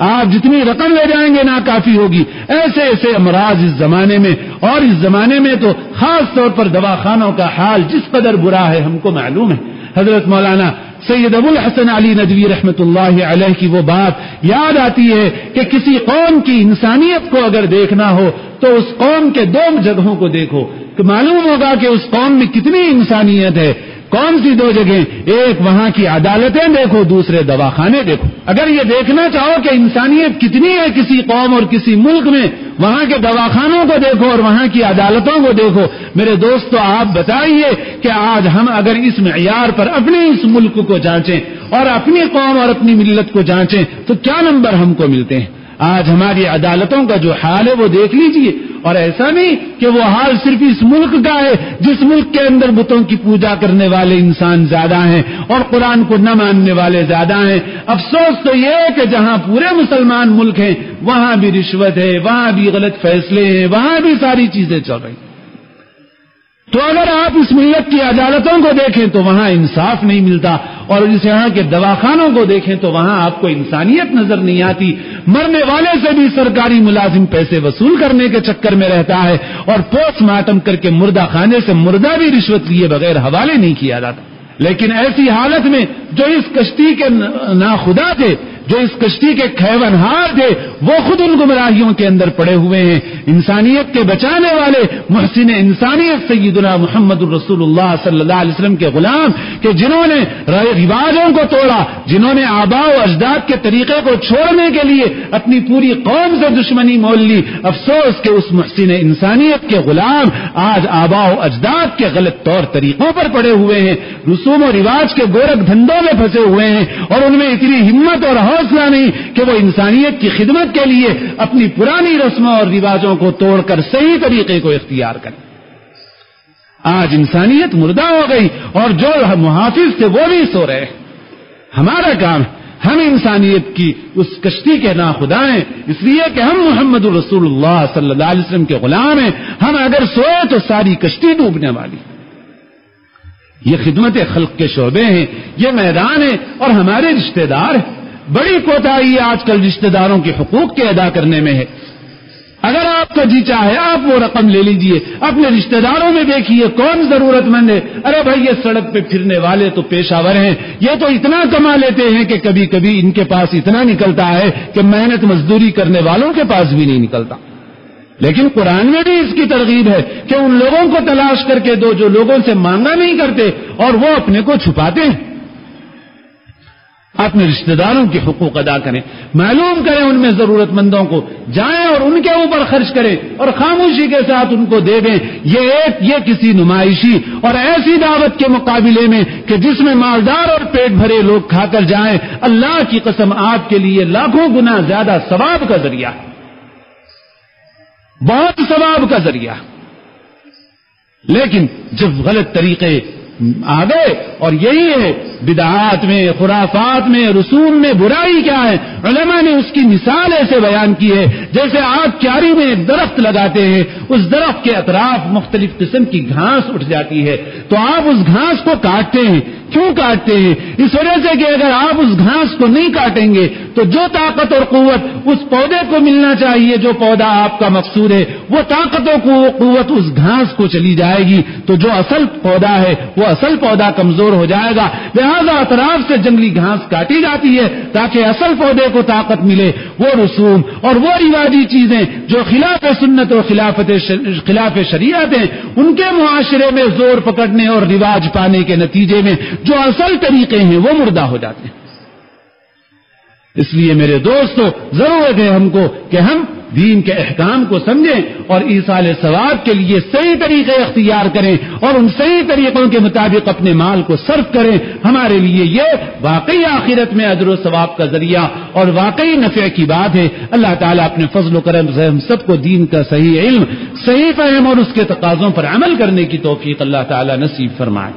آپ جتنی رقم لے جائیں گے ناکافی ہوگی۔ ایسے ایسے امراض اس زمانے میں، اور اس زمانے میں تو خاص طور پر دواخانوں کا حال جس قدر برا ہے ہم کو معلوم ہے۔ حضرت مولانا سید ابو الحسن علی ندوی رحمت اللہ علیہ کی وہ بات یاد آتی ہے کہ کسی قوم کی انسانیت کو اگر دیکھنا ہو تو اس قوم کے 2 جگہوں کو دیکھو، کہ معلوم ہوگا کہ اس قوم میں کتنی انسانیت ہے۔ کون سی 2 جگہیں؟ ایک وہاں کی عدالتیں دیکھو، دوسرے دواخانے دیکھو۔ اگر یہ دیکھنا چاہو کہ انسانیت کتنی ہے کسی قوم اور کسی ملک میں، وہاں کے دواخانوں کو دیکھو اور وہاں کی عدالتوں کو دیکھو۔ میرے دوستو آپ بتائیے کہ آج ہم اگر اس معیار پر اپنے اس ملک کو جانچیں اور اپنی قوم اور اپنی ملت کو جانچیں تو کیا نمبر ہم کو ملتے ہیں؟ آج ہماری عدالتوں کا جو حال ہے وہ دیکھ لیجئے، اور ایسا نہیں کہ وہ حال صرف اس ملک کا ہے جس ملک کے اندر بتوں کی پوجا کرنے والے انسان زیادہ ہیں اور قرآن کو نہ ماننے والے زیادہ ہیں۔ افسوس تو یہ ہے کہ جہاں پورے مسلمان ملک ہیں وہاں بھی رشوت ہے، وہاں بھی غلط فیصلے ہیں، وہاں بھی ساری چیزیں چل رہی ہیں۔ تو اگر آپ اس ملت کی عدالتوں کو دیکھیں تو وہاں انصاف نہیں ملتا، اور اس یہاں کے دواخانوں کو دیکھیں تو وہاں آپ کو انسانیت نظر نہیں آتی۔ مرنے والے سے بھی سرکاری ملازم پیسے وصول کرنے کے چکر میں رہتا ہے، اور پوسٹ مارٹم کر کے مردہ خانے سے مردہ بھی رشوت لیے بغیر حوالے نہیں کیا جاتا۔ لیکن ایسی حالت میں جو اس کشتی کے ناخدا تھے، جو اس کشتی کے کھیونہار تھے، وہ خود ان گمراہیوں کے اندر پڑے ہوئے ہیں۔ انسانیت کے بچانے والے محسن انسانیت سیدنا محمد الرسول اللہ صلی اللہ علیہ وسلم کے غلام، کہ جنہوں نے رواجوں کو توڑا، جنہوں نے آباء و اجداد کے طریقے کو چھوڑنے کے لیے اپنی پوری قوم سے دشمنی مول لی۔ افسوس کہ اس محسن انسانیت کے غلام آج آباء و اجداد کے غلط طور طریقوں پر پڑے ہوئے ہیں، رسوم و رواج کے گورکھ دھندوں میں پھنسے ہوئے ہیں، اور ان میں اتنی ہمت اور حوصلہ نہیں کہ وہ انسانیت کی خدمت کے لیے اپنی پرانی رسموں اور رواجوں کو توڑ کر صحیح طریقے کو اختیار کریں۔ آج انسانیت مردہ ہو گئی اور جو محافظ تھے وہ بھی سو رہے ہیں۔ ہمارا کام، ہم انسانیت کی اس کشتی کے ناخدا ہیں، اس لیے کہ ہم محمد الرسول اللہ صلی اللہ علیہ وسلم کے غلام ہیں۔ ہم اگر سوئے تو ساری کشتی ڈوبنے والی۔ یہ خدمت خلق کے شعبے ہیں، یہ میدان ہے، اور ہمارے رشتہ دار ہیں۔ بڑی کوتاہی آج کل رشتہ داروں کے حقوق کے ادا کرنے میں ہے۔ اگر آپ کا جی چاہے آپ وہ رقم لے لیجئے، اپنے رشتہ داروں میں دیکھیے کون ضرورت مند ہے۔ ارے بھائی یہ سڑک پہ پھرنے والے تو پیشہ ور ہیں، یہ تو اتنا کما لیتے ہیں کہ کبھی کبھی ان کے پاس اتنا نکلتا ہے کہ محنت مزدوری کرنے والوں کے پاس بھی نہیں نکلتا۔ لیکن قرآن میں بھی اس کی ترغیب ہے کہ ان لوگوں کو تلاش کر کے دو جو لوگوں سے مانگا نہیں کرتے اور وہ اپنے کو چھپاتے ہیں۔ اپنے رشتہ داروں کے حقوق ادا کریں، معلوم کریں ان میں ضرورت مندوں کو، جائیں اور ان کے اوپر خرچ کریں اور خاموشی کے ساتھ ان کو دے دیں۔ یہ کسی نمائشی اور ایسی دعوت کے مقابلے میں کہ جس میں مالدار اور پیٹ بھرے لوگ کھا کر جائیں، اللہ کی قسم آپ کے لیے لاکھوں گنا زیادہ ثواب کا ذریعہ، بہت ثواب کا ذریعہ۔ لیکن جب غلط طریقے آ گئے، اور یہی ہے بدعات میں، خرافات میں، رسوم میں برائی کیا ہے، علماء نے اس کی مثال ایسے بیان کی ہے جیسے آپ کیاری میں ایک درخت لگاتے ہیں، اس درخت کے اطراف مختلف قسم کی گھاس اٹھ جاتی ہے، تو آپ اس گھاس کو کاٹتے ہیں۔ کیوں کاٹتے ہیں؟ اس وجہ سے کہ اگر آپ اس گھاس کو نہیں کاٹیں گے تو جو طاقت اور قوت اس پودے کو ملنا چاہیے، جو پودا آپ کا مقصود ہے، وہ طاقت و قوت اس گھاس کو چلی جائے گی، تو جو اصل پودا ہے وہ اصل پودا کمزور ہو جائے گا۔ لہذا اطراف سے جنگلی گھاس کاٹی جاتی ہے تاکہ اصل پودے کو طاقت ملے۔ وہ رسوم اور وہ رواجی چیزیں جو خلاف سنت اور خلاف شریعت ہیں، ان کے معاشرے میں زور پکڑنے اور رواج پانے کے نتیجے میں جو اصل طریقے ہیں وہ مردہ ہو جاتے ہیں۔ اس لیے میرے دوستو، ضرورت ہے ہم کو کہ ہم دین کے احکام کو سمجھیں اور ایصال ثواب کے لیے صحیح طریقے اختیار کریں اور ان صحیح طریقوں کے مطابق اپنے مال کو صرف کریں۔ ہمارے لیے یہ واقعی آخرت میں اجر و ثواب کا ذریعہ اور واقعی نفع کی بات ہے۔ اللہ تعالیٰ اپنے فضل و کرم سے ہم سب کو دین کا صحیح علم، صحیح فہم اور اس کے تقاضوں پر عمل کرنے کی توفیق اللہ تعالیٰ نصیب فرمائے۔